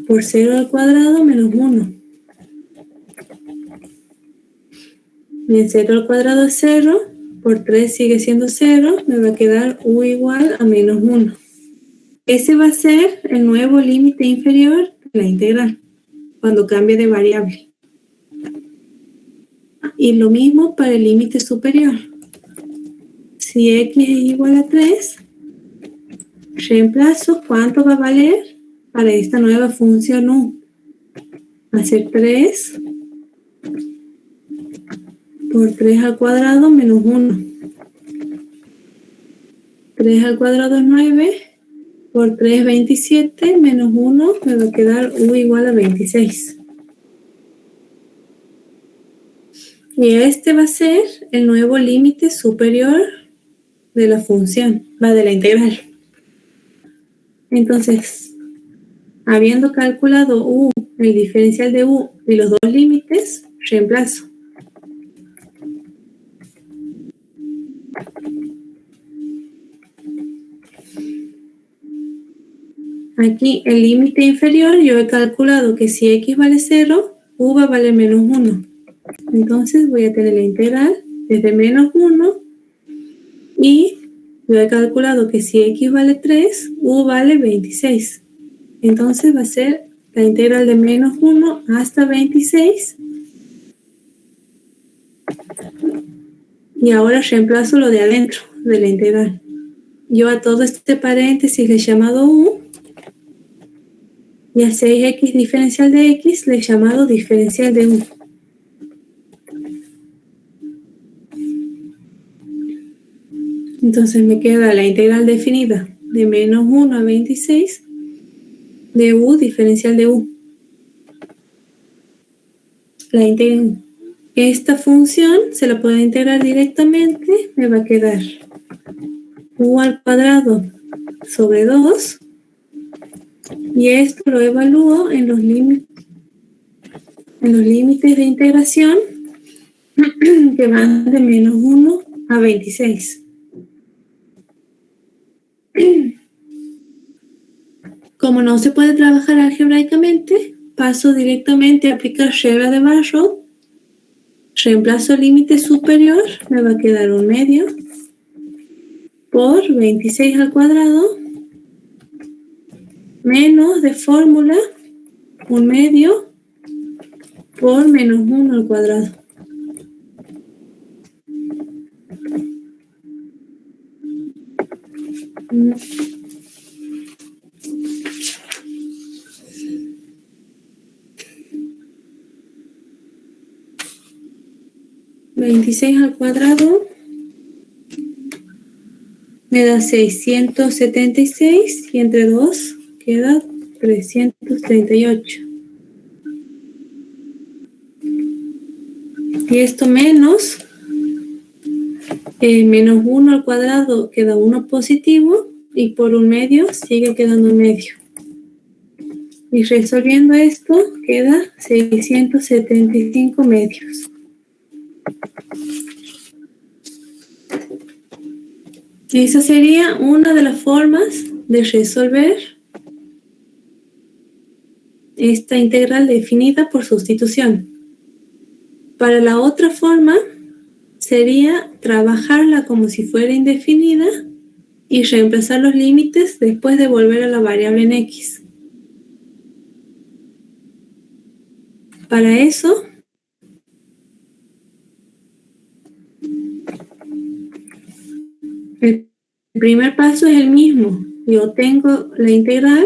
por 0 al cuadrado menos 1. Bien, 0 al cuadrado es 0, por 3 sigue siendo 0, me va a quedar u igual a menos 1. Ese va a ser el nuevo límite inferior de la integral, cuando cambie de variable. Y lo mismo para el límite superior. Si x es igual a 3, reemplazo cuánto va a valer para esta nueva función u. Va a ser 3 por 3 al cuadrado menos 1. 3 al cuadrado es 9, por 3 27, menos 1, me va a quedar u igual a 26. Y este va a ser el nuevo límite superior de la función, de la integral. Entonces, habiendo calculado u, el diferencial de u y los dos límites, reemplazo. Aquí el límite inferior yo he calculado que si x vale 0, u va a valer menos 1. Entonces voy a tener la integral desde menos 1 y yo he calculado que si x vale 3, u vale 26. Entonces va a ser la integral de menos 1 hasta 26. Y ahora reemplazo lo de adentro de la integral. Yo a todo este paréntesis le he llamado u y a 6x diferencial de x le he llamado diferencial de u. Entonces me queda la integral definida de menos 1 a 26 de u diferencial de u. Esta función se la puedo integrar directamente, me va a quedar u al cuadrado sobre 2. Y esto lo evalúo en los límites de integración que van de menos 1 a 26. Como no se puede trabajar algebraicamente, paso directamente a aplicar regla de Barrow. Reemplazo límite superior, me va a quedar 1/2 por 26 al cuadrado menos de fórmula 1/2 por menos 1 al cuadrado. ¿26 al cuadrado? Me da 676 y entre 2 queda 338. Y esto menos 1 al cuadrado queda 1 positivo y por 1/2 sigue quedando 1/2. Y resolviendo esto queda 675 medios. Esa sería una de las formas de resolver esta integral definida por sustitución. Para la otra forma sería trabajarla como si fuera indefinida y reemplazar los límites después de volver a la variable en x. Para eso, el primer paso es el mismo. Yo tengo la integral,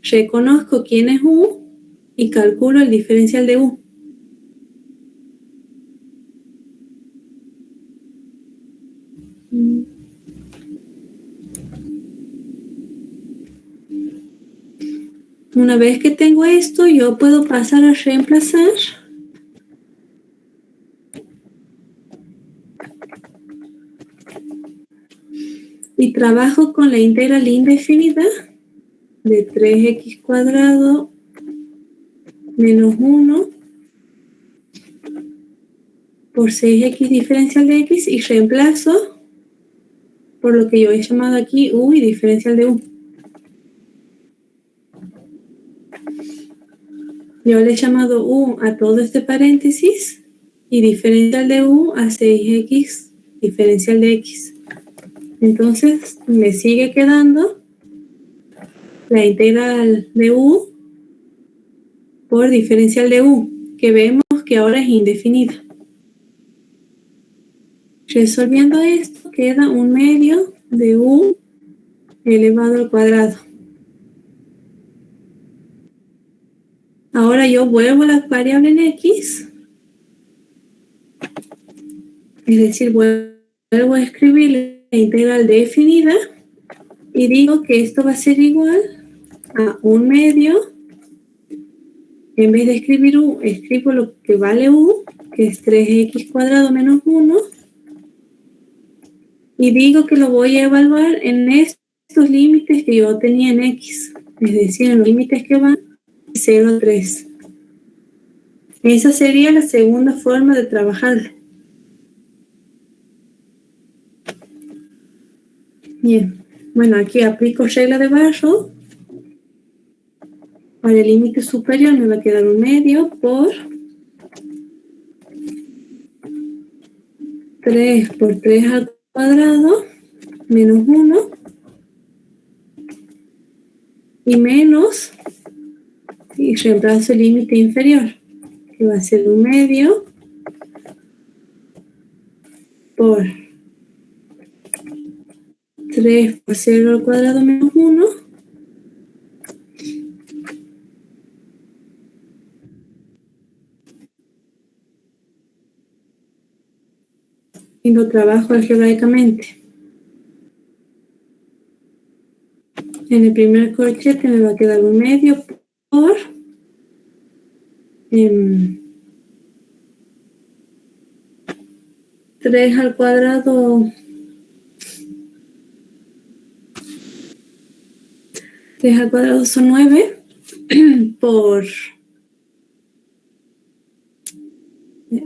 reconozco quién es u y calculo el diferencial de u. Una vez que tengo esto, yo puedo pasar a reemplazar y trabajo con la integral indefinida de 3x cuadrado menos 1 por 6x diferencial de x y reemplazo por lo que yo he llamado aquí u y diferencial de u. Yo le he llamado u a todo este paréntesis y diferencial de u a 6x diferencial de x. Entonces me sigue quedando la integral de u por diferencial de u, que vemos que ahora es indefinida. Resolviendo esto queda 1/2 de u elevado al cuadrado. Ahora yo vuelvo a la variable en x, es decir, vuelvo a escribir la integral definida y digo que esto va a ser igual a 1/2. En vez de escribir u, escribo lo que vale u, que es 3x cuadrado menos 1, y digo que lo voy a evaluar en estos límites que yo tenía en x, es decir, en los límites que van de 0 a 3. Esa sería la segunda forma de trabajarlo. Bien, bueno, aquí aplico regla de Barrow. Para el límite superior me va a quedar 1/2 por 3 por 3 al cuadrado menos 1 y menos, y reemplazo el límite inferior, que va a ser 1/2 por 3 por 0 al cuadrado menos 1 y lo trabajo algebraicamente. En el primer corchete me va a quedar 1/2 por 3 al cuadrado 3 al cuadrado son 9 por...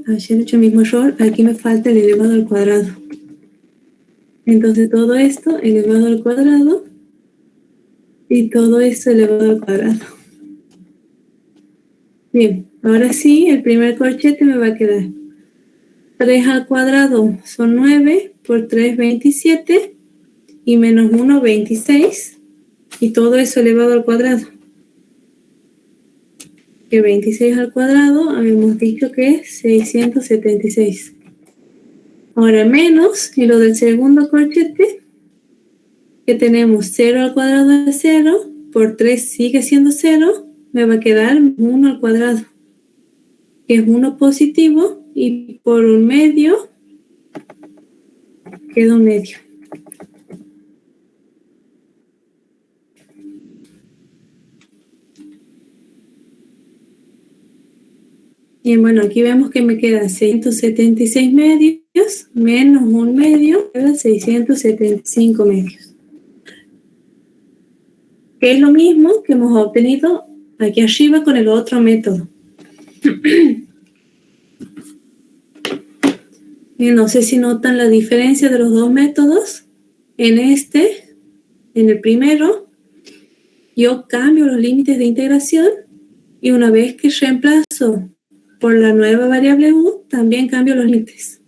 Ayer he hecho el mismo error, aquí me falta el elevado al cuadrado. Entonces todo esto elevado al cuadrado y todo esto elevado al cuadrado. Bien, ahora sí, el primer corchete me va a quedar 3 al cuadrado son 9 por 3, 27 y menos 1, 26 y todo eso elevado al cuadrado. Que 26 al cuadrado habíamos dicho que es 676. Ahora menos, y lo del segundo corchete, que tenemos 0 al cuadrado de 0, por 3 sigue siendo 0, me va a quedar 1 al cuadrado, que es 1 positivo, y por un medio, queda un medio. Y bueno, aquí vemos que me queda 176 medios menos un medio, queda 675 medios. Que es lo mismo que hemos obtenido aquí arriba con el otro método. Y no sé si notan la diferencia de los dos métodos. En el primero, yo cambio los límites de integración y una vez que reemplazo por la nueva variable u, también cambio los límites.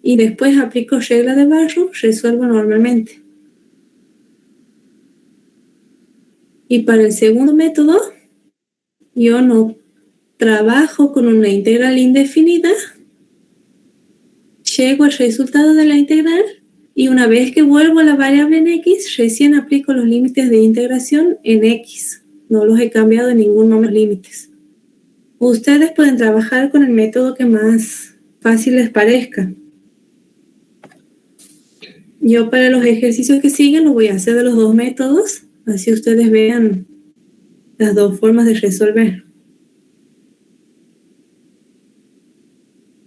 Y después aplico regla de Barrow, resuelvo normalmente. Y para el segundo método, yo no trabajo con una integral indefinida, llego al resultado de la integral y una vez que vuelvo a la variable en x, recién aplico los límites de integración en x. No los he cambiado en ninguno de los límites. Ustedes pueden trabajar con el método que más fácil les parezca. Yo para los ejercicios que siguen lo voy a hacer de los dos métodos, así ustedes vean las dos formas de resolver.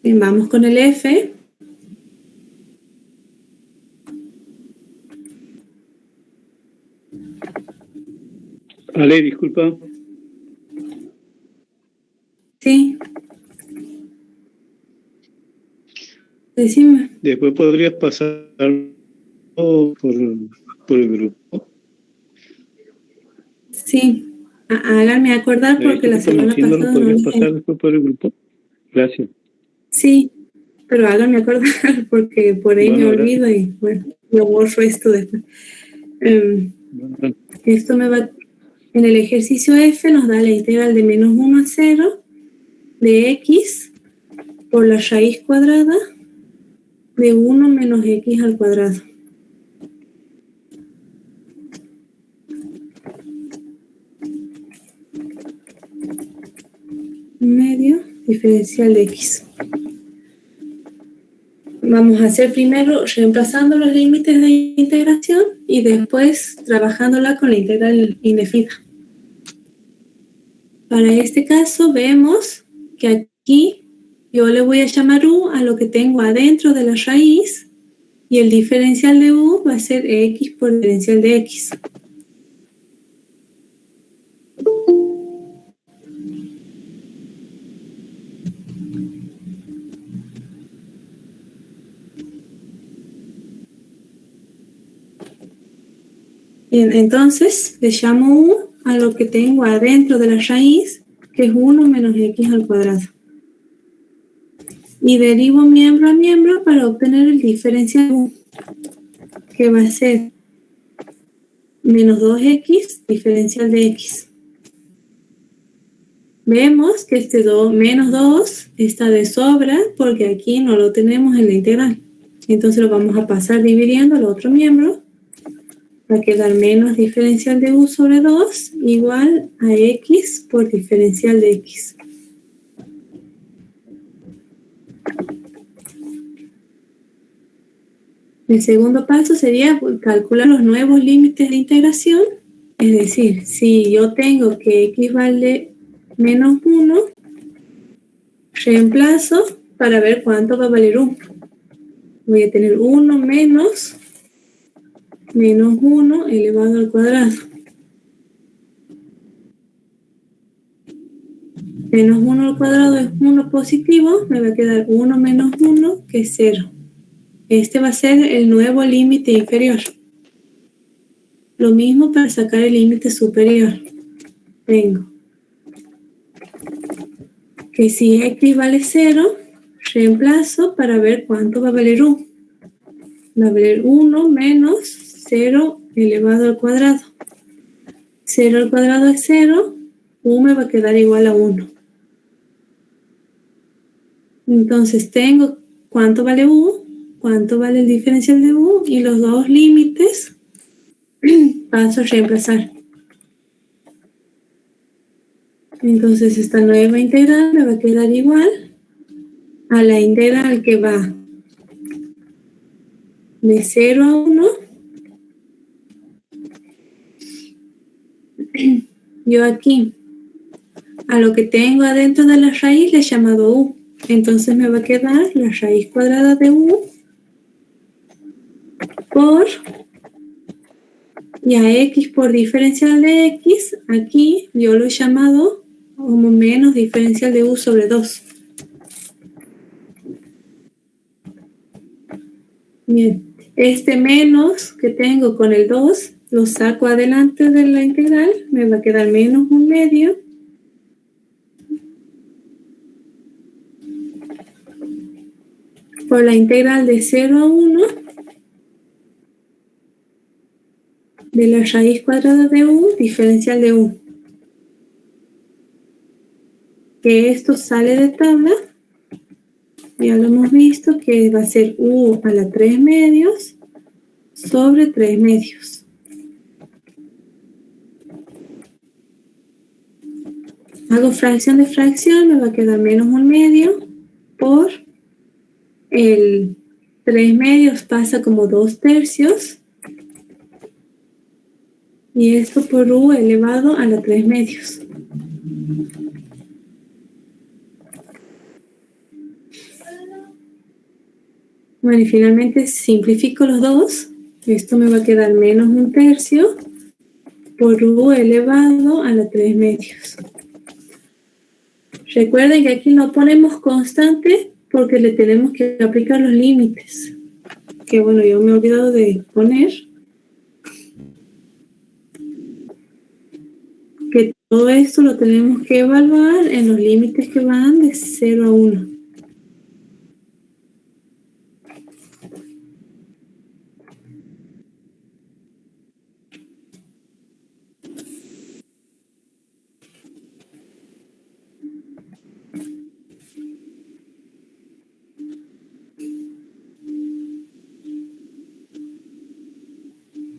Bien, vamos con el F. Ale, disculpa. Sí. Decime. Después podrías pasar por el grupo. Sí. Háganme acordar porque la semana pasada no ¿Podrías les pasar después por el grupo? Gracias. Sí, pero háganme acordar porque por ahí me olvido y bueno, lo borro esto después. Esto me va... En el ejercicio F nos da la integral de menos 1 a 0 de x por la raíz cuadrada de 1 menos x al cuadrado. Medio diferencial de x. Vamos a hacer primero reemplazando los límites de integración y después trabajándola con la integral indefinida. Para este caso vemos que aquí yo le voy a llamar u a lo que tengo adentro de la raíz y el diferencial de u va a ser x por diferencial de x. Bien, entonces le llamo u a lo que tengo adentro de la raíz, que es 1 menos x al cuadrado. Y derivo miembro a miembro para obtener el diferencial de u, que va a ser menos 2x diferencial de x. Vemos que este menos 2 está de sobra porque aquí no lo tenemos en la integral. Entonces lo vamos a pasar dividiendo al otro miembro. Va a quedar menos diferencial de u sobre 2 igual a x por diferencial de x. El segundo paso sería calcular los nuevos límites de integración. Es decir, si yo tengo que x vale menos 1, reemplazo para ver cuánto va a valer 1. Voy a tener 1 menos 1 elevado al cuadrado. Menos 1 al cuadrado es 1 positivo, me va a quedar 1 menos 1, que es 0. Este va a ser el nuevo límite inferior. Lo mismo para sacar el límite superior. Tengo que si x vale 0, reemplazo para ver cuánto va a valer u. Va a valer 1 menos 0 elevado al cuadrado. 0 al cuadrado es 0, u me va a quedar igual a 1. Entonces tengo cuánto vale u, cuánto vale el diferencial de u y los dos límites paso a reemplazar. Entonces esta nueva integral me va a quedar igual a la integral que va de 0 a 1. Yo aquí a lo que tengo adentro de la raíz le he llamado u. Entonces me va a quedar la raíz cuadrada de u por, y a x por diferencial de x, aquí yo lo he llamado como menos diferencial de u sobre 2. Bien, este menos que tengo con el 2 lo saco adelante de la integral, me va a quedar menos 1/2 por la integral de 0 a 1 de la raíz cuadrada de u diferencial de u. Que esto sale de tabla, ya lo hemos visto, que va a ser u a la 3 medios sobre 3 medios. Hago fracción de fracción, me va a quedar menos 1/2 por el 3 medios pasa como 2/3 y esto por u elevado a la 3 medios. Bueno, y finalmente simplifico los dos. Esto me va a quedar menos 1/3 por u elevado a la 3 medios. Recuerden que aquí no ponemos constante porque le tenemos que aplicar los límites. Que bueno, yo me he olvidado de poner. Que todo esto lo tenemos que evaluar en los límites que van de 0 a 1.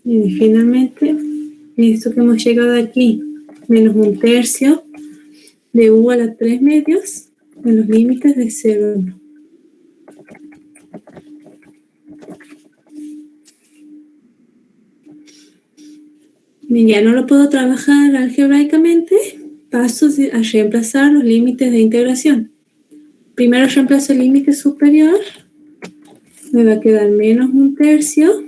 Y finalmente, esto que hemos llegado aquí, menos 1/3 de u a la 3 medios en los límites de 0 a 1. Bien, ya no lo puedo trabajar algebraicamente, paso a reemplazar los límites de integración. Primero reemplazo el límite superior, me va a quedar menos 1/3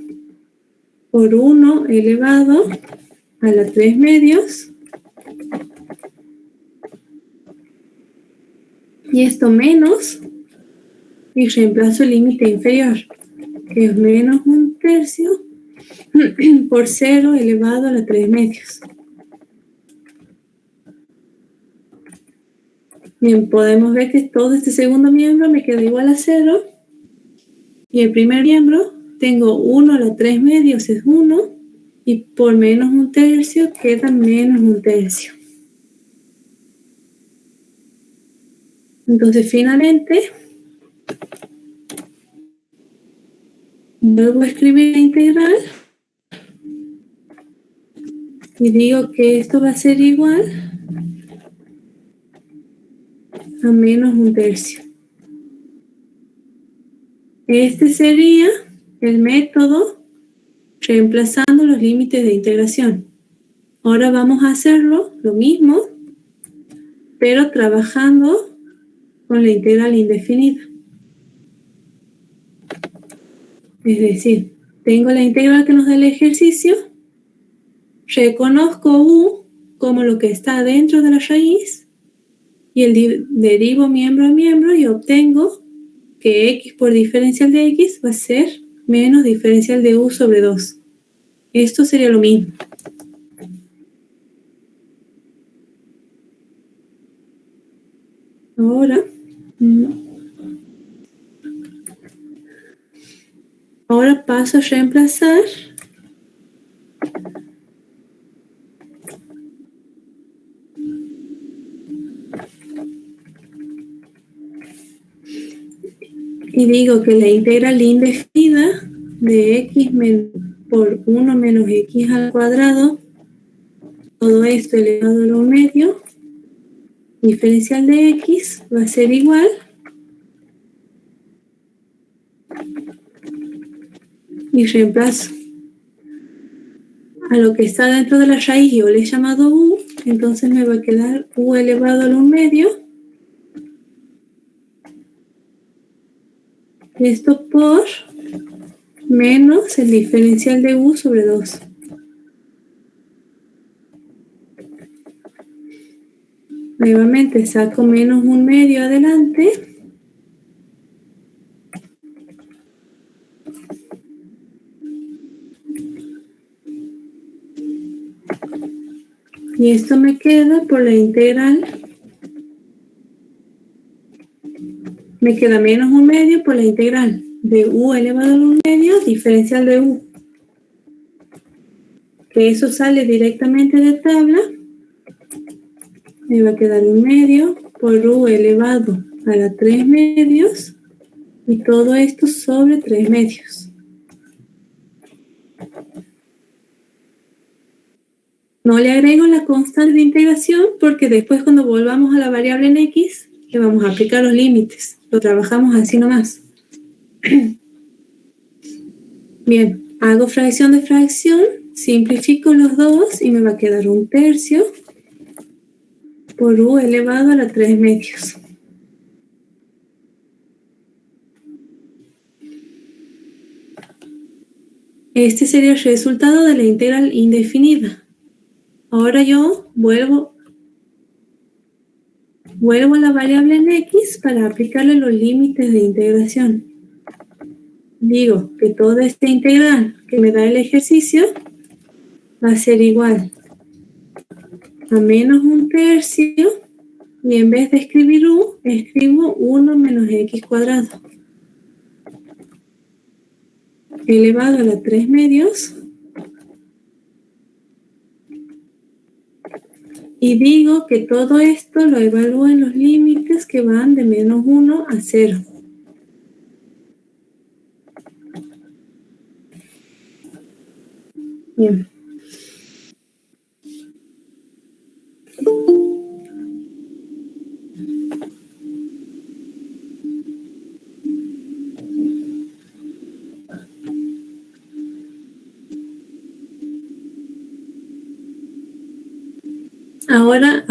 por 1 elevado a la 3 medios. Y esto menos, y reemplazo el límite inferior, que es menos 1/3 por 0 elevado a la 3 medios. Bien, podemos ver que todo este segundo miembro me queda igual a 0. Y el primer miembro, tengo 1 a la 3 medios es 1. Y por menos 1/3 queda menos 1/3. Entonces, finalmente, vuelvo a escribir la integral. Y digo que esto va a ser igual a menos 1/3. Este sería el método reemplazando los límites de integración. Ahora vamos a hacerlo, lo mismo, pero trabajando con la integral indefinida. Es decir, tengo la integral que nos da el ejercicio, reconozco u como lo que está dentro de la raíz y derivo miembro a miembro y obtengo que x por diferencial de x va a ser menos diferencial de u sobre 2. Esto sería lo mismo. Ahora paso a reemplazar y digo que la integral indefinida de x por 1 menos x al cuadrado, todo esto elevado a lo medio, diferencial de x va a ser igual y reemplazo a lo que está dentro de la raíz, yo le he llamado u, entonces me va a quedar u elevado a lo medio, esto por menos el diferencial de u sobre 2. Nuevamente saco menos 1/2 adelante. Y esto me queda por la integral. Me queda menos 1/2 por la integral de u elevado al 1/2 diferencial de u. Que eso sale directamente de tabla. Me va a quedar 1/2 por u elevado a la 3/2 y todo esto sobre 3/2. No le agrego la constante de integración porque después cuando volvamos a la variable en x le vamos a aplicar los límites. Lo trabajamos así nomás. Bien, hago fracción de fracción, simplifico los dos y me va a quedar 1/3 por u elevado a la 3/2. Este sería el resultado de la integral indefinida. Ahora yo vuelvo a la variable en x para aplicarle los límites de integración. Digo que toda esta integral que me da el ejercicio va a ser igual a menos 1/3 y en vez de escribir u, escribo 1 menos x cuadrado elevado a la 3/2 y digo que todo esto lo evalúo en los límites que van de menos 1 a 0. Bien. Ahora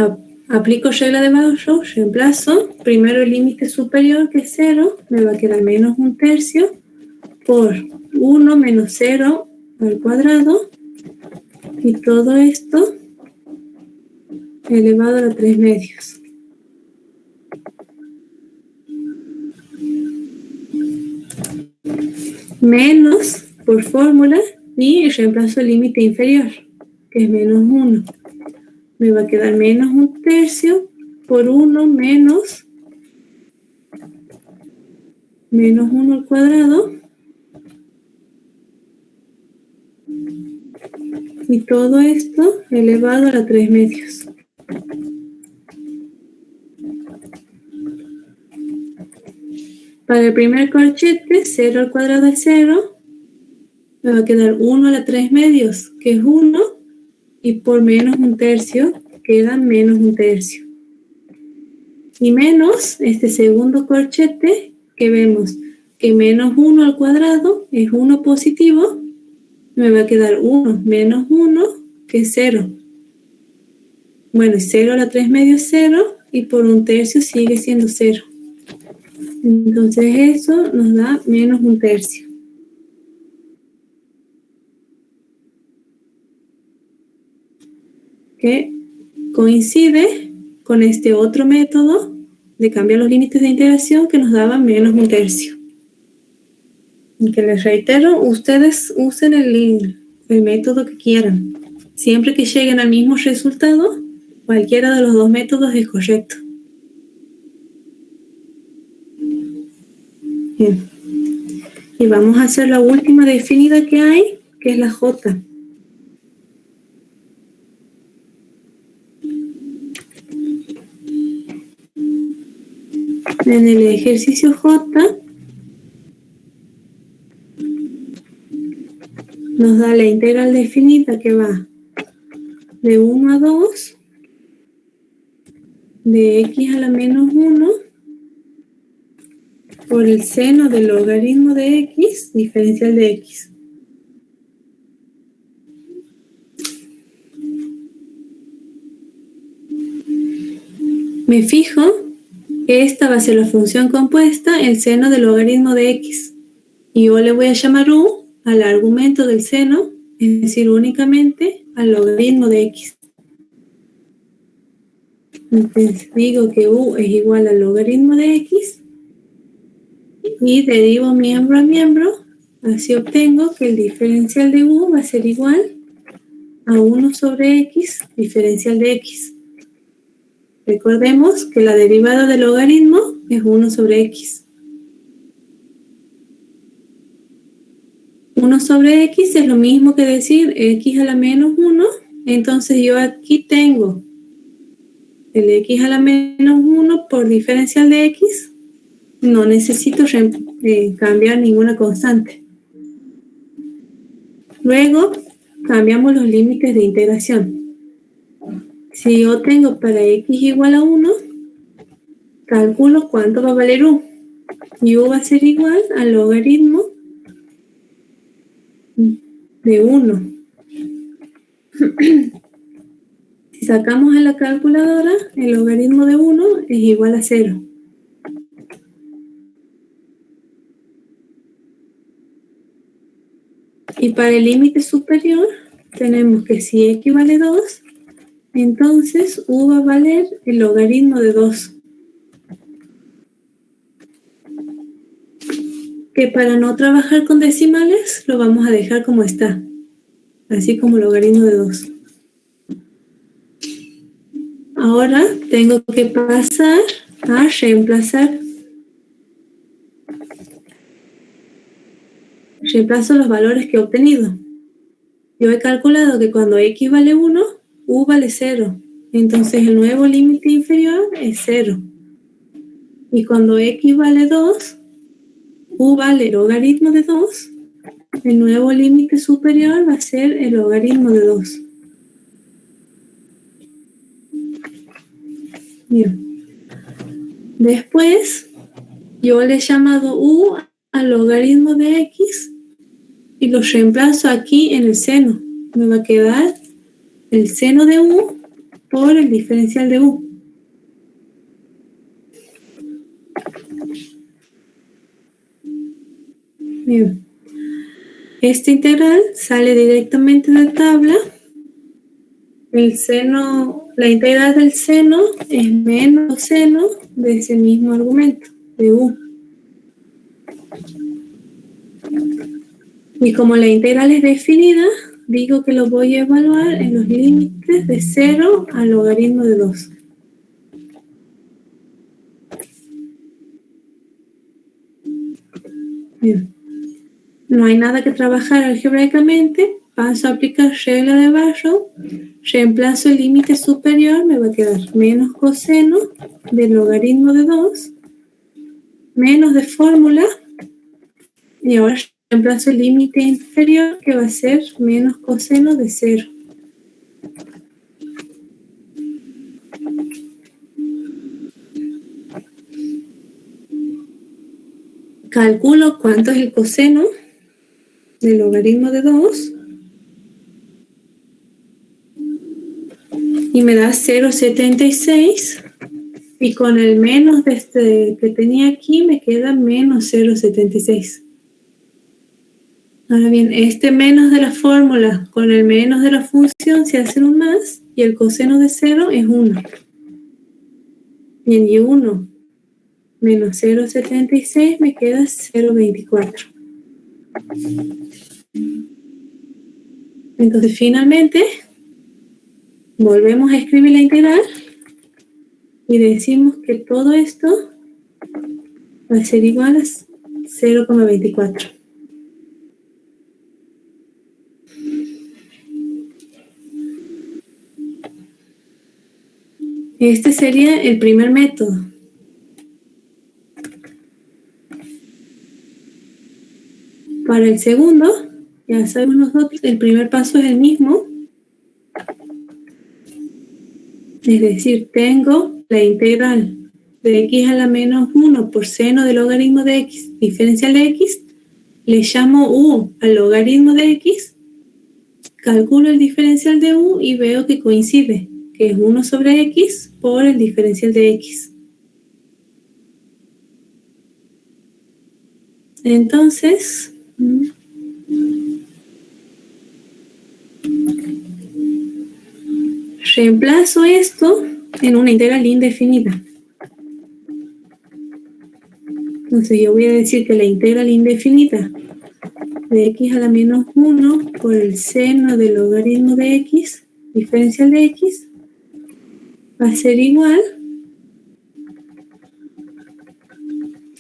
aplico regla de Gauss, reemplazo primero el límite superior que es 0, me va a quedar menos 1/3 por 1 menos 0 al cuadrado y todo esto elevado a la 3/2. Menos por fórmula y reemplazo el límite inferior que es menos 1. Me va a quedar menos 1/3 por 1 menos 1 al cuadrado y todo esto elevado a la 3/2. Para el primer corchete, 0 al cuadrado es 0. Me va a quedar 1 a la 3/2, que es 1. Y por menos 1/3 queda menos 1/3. Y menos este segundo corchete, que vemos que menos 1 al cuadrado es 1 positivo. Me va a quedar 1 menos 1, que es 0. Bueno, 0 a la 3/2 es 0 y por 1/3 sigue siendo 0. Entonces eso nos da menos 1/3. Que coincide con este otro método de cambiar los límites de integración que nos daba menos 1/3. Y que les reitero, ustedes usen el método que quieran. Siempre que lleguen al mismo resultado, cualquiera de los dos métodos es correcto. Bien. Y vamos a hacer la última definida que hay, que es la J. En el ejercicio J nos da la integral definida que va de 1 a 2 de x a la menos 1 por el seno del logaritmo de x diferencial de x. Me fijo que esta va a ser la función compuesta, el seno del logaritmo de x. Y yo le voy a llamar u al argumento del seno, es decir, únicamente al logaritmo de x. Entonces digo que u es igual al logaritmo de x y derivo miembro a miembro, así obtengo que el diferencial de u va a ser igual a 1 sobre x diferencial de x. Recordemos que la derivada del logaritmo es 1 sobre x. 1 sobre x es lo mismo que decir x a la menos 1. Entonces yo aquí tengo el x a la menos 1 por diferencial de x. No necesito cambiar ninguna constante. Luego cambiamos los límites de integración. Si yo tengo para x igual a 1, calculo cuánto va a valer u. Y u va a ser igual al logaritmo de 1. Si sacamos en la calculadora, el logaritmo de 1 es igual a 0. Y para el límite superior, tenemos que si x vale 2, entonces u va a valer el logaritmo de 2. Que para no trabajar con decimales, lo vamos a dejar como está. Así como logaritmo de 2. Ahora tengo que pasar a reemplazar. Reemplazo los valores que he obtenido. Yo he calculado que cuando x vale 1, u vale 0. Entonces el nuevo límite inferior es 0. Y cuando x vale 2, u vale el logaritmo de 2. El nuevo límite superior va a ser el logaritmo de 2. Bien. Después, yo le he llamado u al logaritmo de x y lo reemplazo aquí en el seno. Me va a quedar el seno de u por el diferencial de u. Bien. Esta integral sale directamente de tabla. El seno, la integral del seno es menos seno de ese mismo argumento, de u. Y como la integral es definida, digo que lo voy a evaluar en los límites de 0 al logaritmo de 2. Bien. No hay nada que trabajar algebraicamente. Paso a aplicar regla de Barrow. Reemplazo el límite superior. Me va a quedar menos coseno del logaritmo de 2. Menos de fórmula. Y ahora reemplazo el límite inferior, que va a ser menos coseno de 0. Calculo cuánto es el coseno del logaritmo de 2 y me da 0,76, y con el menos de este que tenía aquí me queda menos 0,76. Ahora bien, este menos de la fórmula con el menos de la función se hacen un más y el coseno de 0 es 1. Y en Y1 menos 0,76 me queda 0,24. Entonces finalmente volvemos a escribir la integral y decimos que todo esto va a ser igual a 0,24. Este sería el primer método. Para el segundo, ya sabemos nosotros, el primer paso es el mismo. Es decir, tengo la integral de x a la menos 1 por seno del logaritmo de x diferencial de x. Le llamo u al logaritmo de x, calculo el diferencial de u y veo que coincide, que es 1 sobre x por el diferencial de x. Entonces, reemplazo esto en una integral indefinida. Entonces yo voy a decir que la integral indefinida de x a la menos 1 por el seno del logaritmo de x, diferencial de x, va a ser igual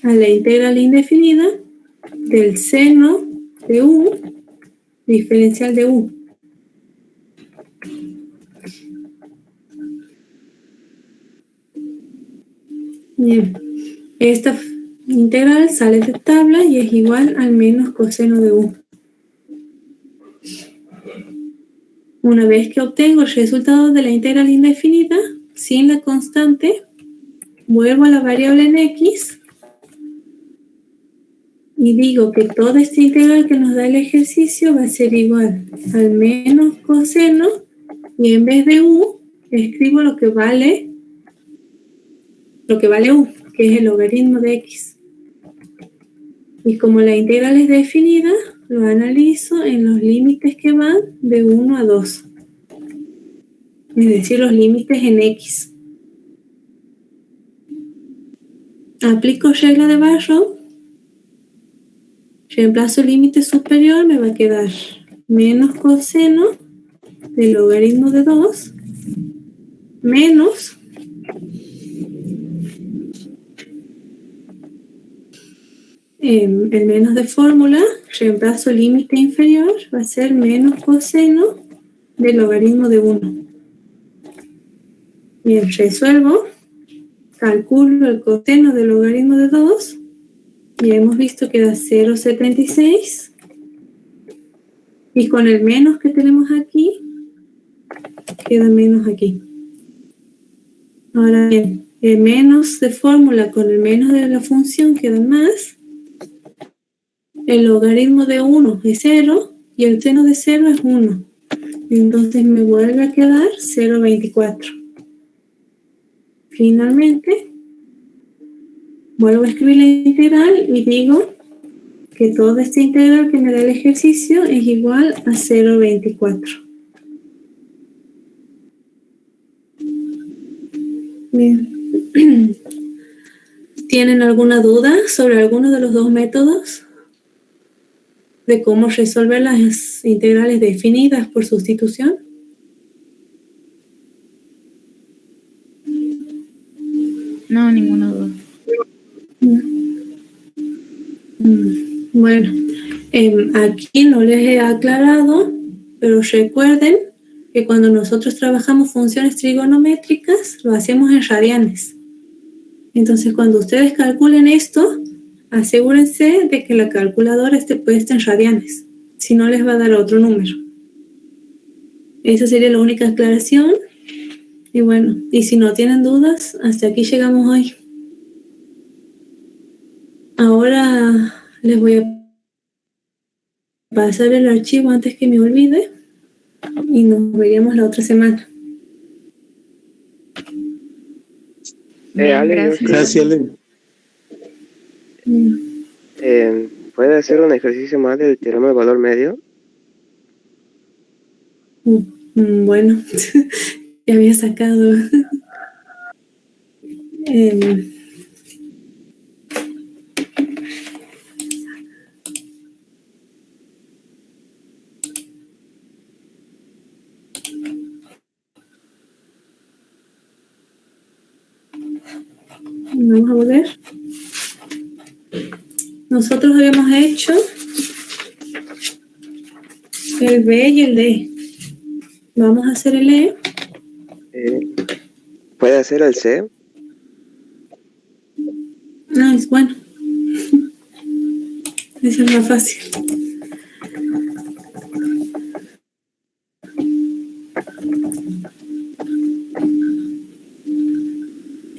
a la integral indefinida del seno de u, diferencial de u. Bien, esta integral sale de tabla y es igual al menos coseno de u. Una vez que obtengo el resultado de la integral indefinida, sin la constante, vuelvo a la variable en x y digo que toda esta integral que nos da el ejercicio va a ser igual al menos coseno y en vez de u escribo lo que vale u, que es el logaritmo de x. Y como la integral es definida, lo analizo en los límites que van de 1 a 2. Es decir, los límites en x. Aplico regla de Barrow. Reemplazo el límite superior, me va a quedar menos coseno del logaritmo de 2 menos el menos de fórmula, reemplazo el límite inferior, va a ser menos coseno del logaritmo de 1. Bien, resuelvo, calculo el coseno del logaritmo de 2 y hemos visto que da 0,76 y con el menos que tenemos aquí, queda menos aquí. Ahora bien, el menos de fórmula con el menos de la función queda más. El logaritmo de 1 es 0 y el seno de 0 es 1. Entonces me vuelve a quedar 0,24. Finalmente, vuelvo a escribir la integral y digo que toda esta integral que me da el ejercicio es igual a 0,24. Bien. ¿Tienen alguna duda sobre alguno de los dos métodos? De cómo resolver las integrales definidas por sustitución. No, ninguna duda. Bueno, aquí no les he aclarado, pero recuerden que cuando nosotros trabajamos funciones trigonométricas, lo hacemos en radianes. Entonces, cuando ustedes calculen esto, asegúrense de que la calculadora esté puesta en radianes, si no les va a dar otro número. Esa sería la única aclaración. Y bueno, y si no tienen dudas, hasta aquí llegamos hoy. Ahora les voy a pasar el archivo antes que me olvide y nos veríamos la otra semana. Ale, Gracias. Gracias, Ale. ¿Puede hacer un ejercicio más del teorema de valor medio? Bueno, ya había sacado. Vamos a volver. Nosotros habíamos hecho el B y el D. Vamos a hacer el E. ¿Puede hacer el C? No, es bueno. Eso es más fácil.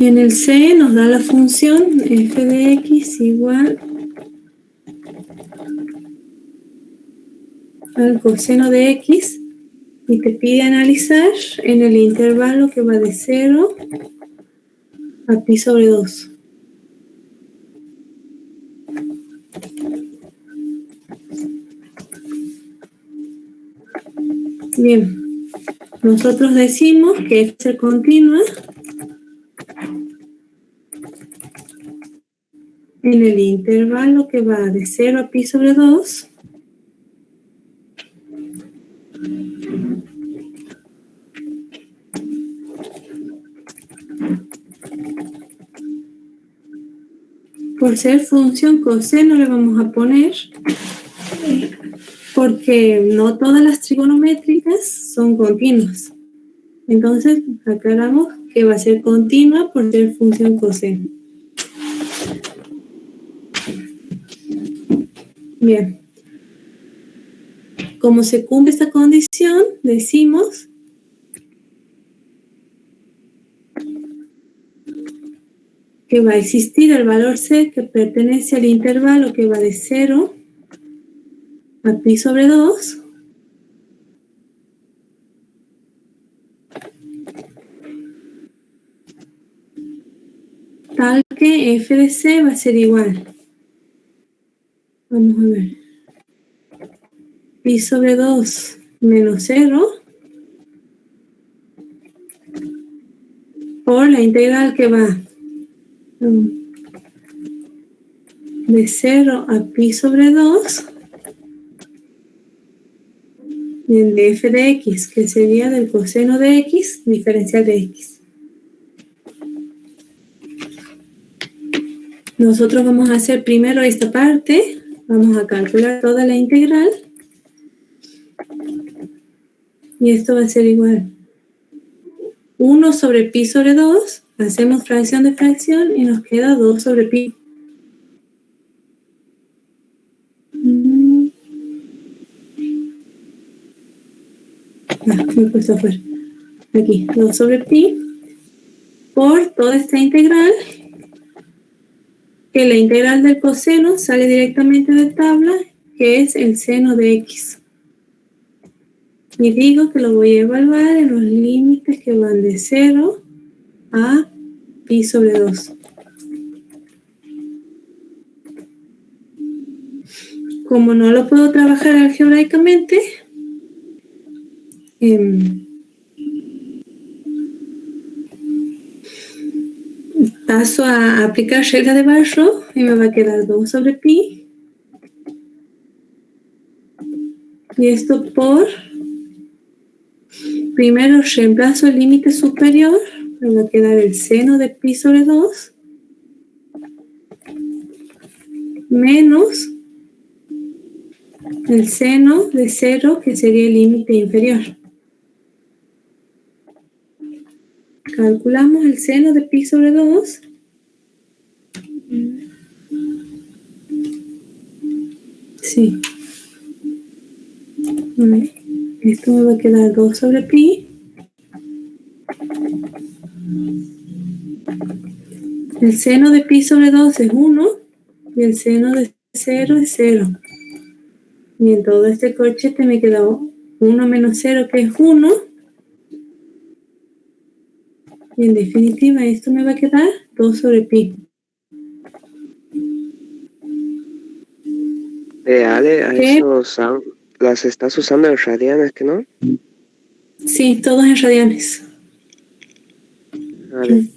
En el C nos da la función f de x igual al coseno de x y te pide analizar en el intervalo que va de 0 a pi sobre 2. Bien, nosotros decimos que f se continua en el intervalo que va de 0 a pi sobre 2 por ser función coseno le vamos a poner porque no todas las trigonométricas son continuas. Entonces aclaramos que va a ser continua por ser función coseno. Bien. Como se cumple esta condición, decimos que va a existir el valor C que pertenece al intervalo que va de 0 a pi sobre 2 tal que f de C va a ser igual. Vamos a ver. Pi sobre 2 menos 0 por la integral que va de 0 a pi sobre 2 y el de f de x, que sería del coseno de x diferencial de x. Nosotros vamos a hacer primero esta parte, vamos a calcular toda la integral y esto va a ser igual 1 sobre pi sobre 2, hacemos fracción de fracción y nos queda 2 sobre pi. Me he puesto afuera. Aquí, 2 sobre pi por toda esta integral, que la integral del coseno sale directamente de tabla, que es el seno de x. Y digo que lo voy a evaluar en los límites que van de 0 a pi sobre 2. Como no lo puedo trabajar algebraicamente, paso a aplicar regla de Barrow y me va a quedar 2 sobre pi. Y esto por, primero reemplazo el límite superior, me va a quedar el seno de pi sobre 2 menos el seno de 0, que sería el límite inferior. Calculamos el seno de pi sobre 2. Sí. Esto me va a quedar 2 sobre pi. El seno de pi sobre 2 es 1 y el seno de 0 es 0. Y en todo este corchete me queda 1 menos 0, que es 1. Y en definitiva esto me va a quedar 2 sobre pi. Ale, a esos las estás usando en radianes, ¿que no? Sí, todos en radianes. Vale.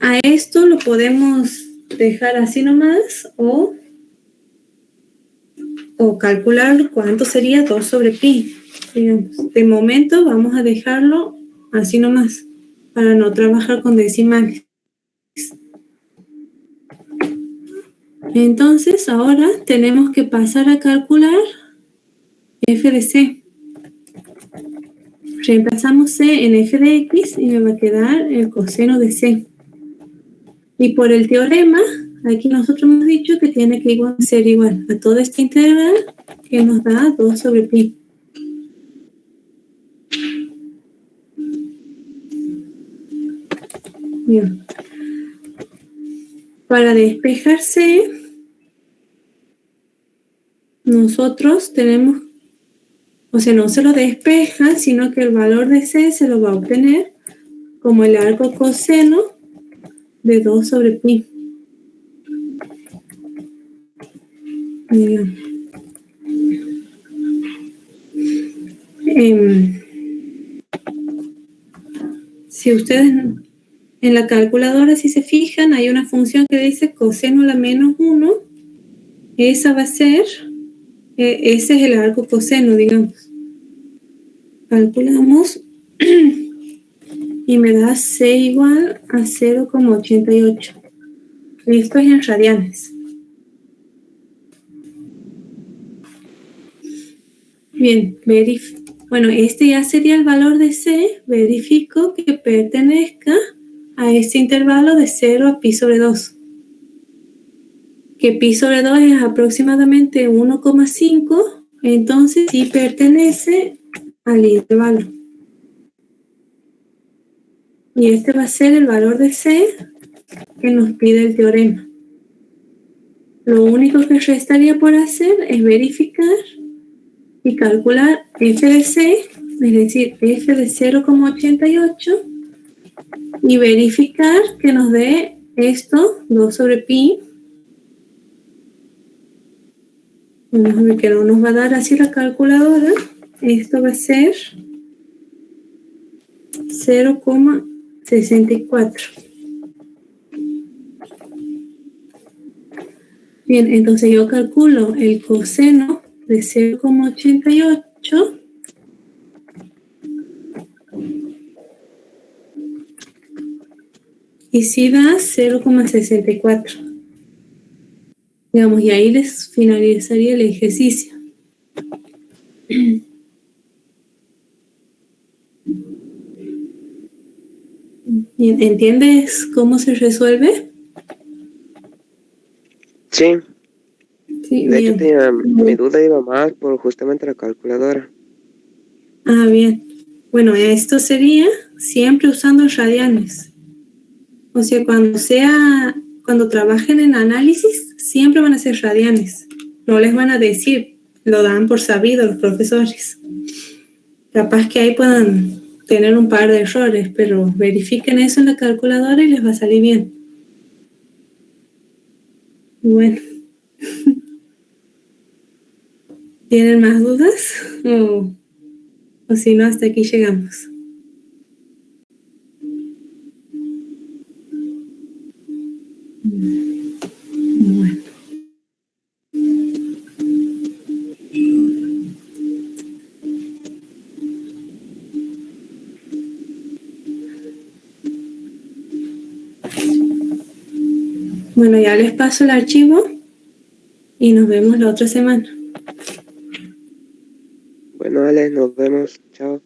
A esto lo podemos dejar así nomás o calcular cuánto sería 2 sobre pi. Digamos, de momento vamos a dejarlo así nomás para no trabajar con decimales. Entonces ahora tenemos que pasar a calcular f de c. Reemplazamos c en f de x y me va a quedar el coseno de c. Y por el teorema, aquí nosotros hemos dicho que tiene que ser igual a toda esta integral que nos da 2 sobre pi. Bien. Para despejar c, nosotros tenemos, o sea, no se lo despeja, sino que el valor de c se lo va a obtener como el arco coseno de 2 sobre pi. Bien. Si ustedes en la calculadora, si se fijan, hay una función que dice coseno a la menos 1. Esa va a ser, ese es el arco coseno, digamos. Calculamos y me da c igual a 0,88. Esto es en radianes. Bien, bueno, este ya sería el valor de c. Verifico que pertenezca a este intervalo de 0 a pi sobre 2. Que pi sobre 2 es aproximadamente 1,5. Entonces sí pertenece al intervalo. Y este va a ser el valor de c que nos pide el teorema. Lo único que restaría por hacer es verificar y calcular f de c, es decir, f de 0,88, y verificar que nos dé esto, 2 sobre pi. Vamos a ver que no nos va a dar así la calculadora. Esto va a ser 0,64. Bien, entonces yo calculo el coseno de 0,88 y si da 0,64. Digamos, y ahí les finalizaría el ejercicio. Bien, ¿entiendes cómo se resuelve? Sí, Sí, de hecho bien. mi duda iba más por justamente la calculadora. Ah, bien. Bueno, esto sería siempre usando radianes. O sea, cuando trabajen en análisis, siempre van a ser radianes. No les van a decir, lo dan por sabido los profesores. Capaz que ahí puedan tener un par de errores, pero verifiquen eso en la calculadora y les va a salir bien. Bueno. ¿Tienen más dudas? O si no, hasta aquí llegamos. Bueno. Bueno, ya les paso el archivo y nos vemos la otra semana. Bueno, Ale, nos vemos. Chao.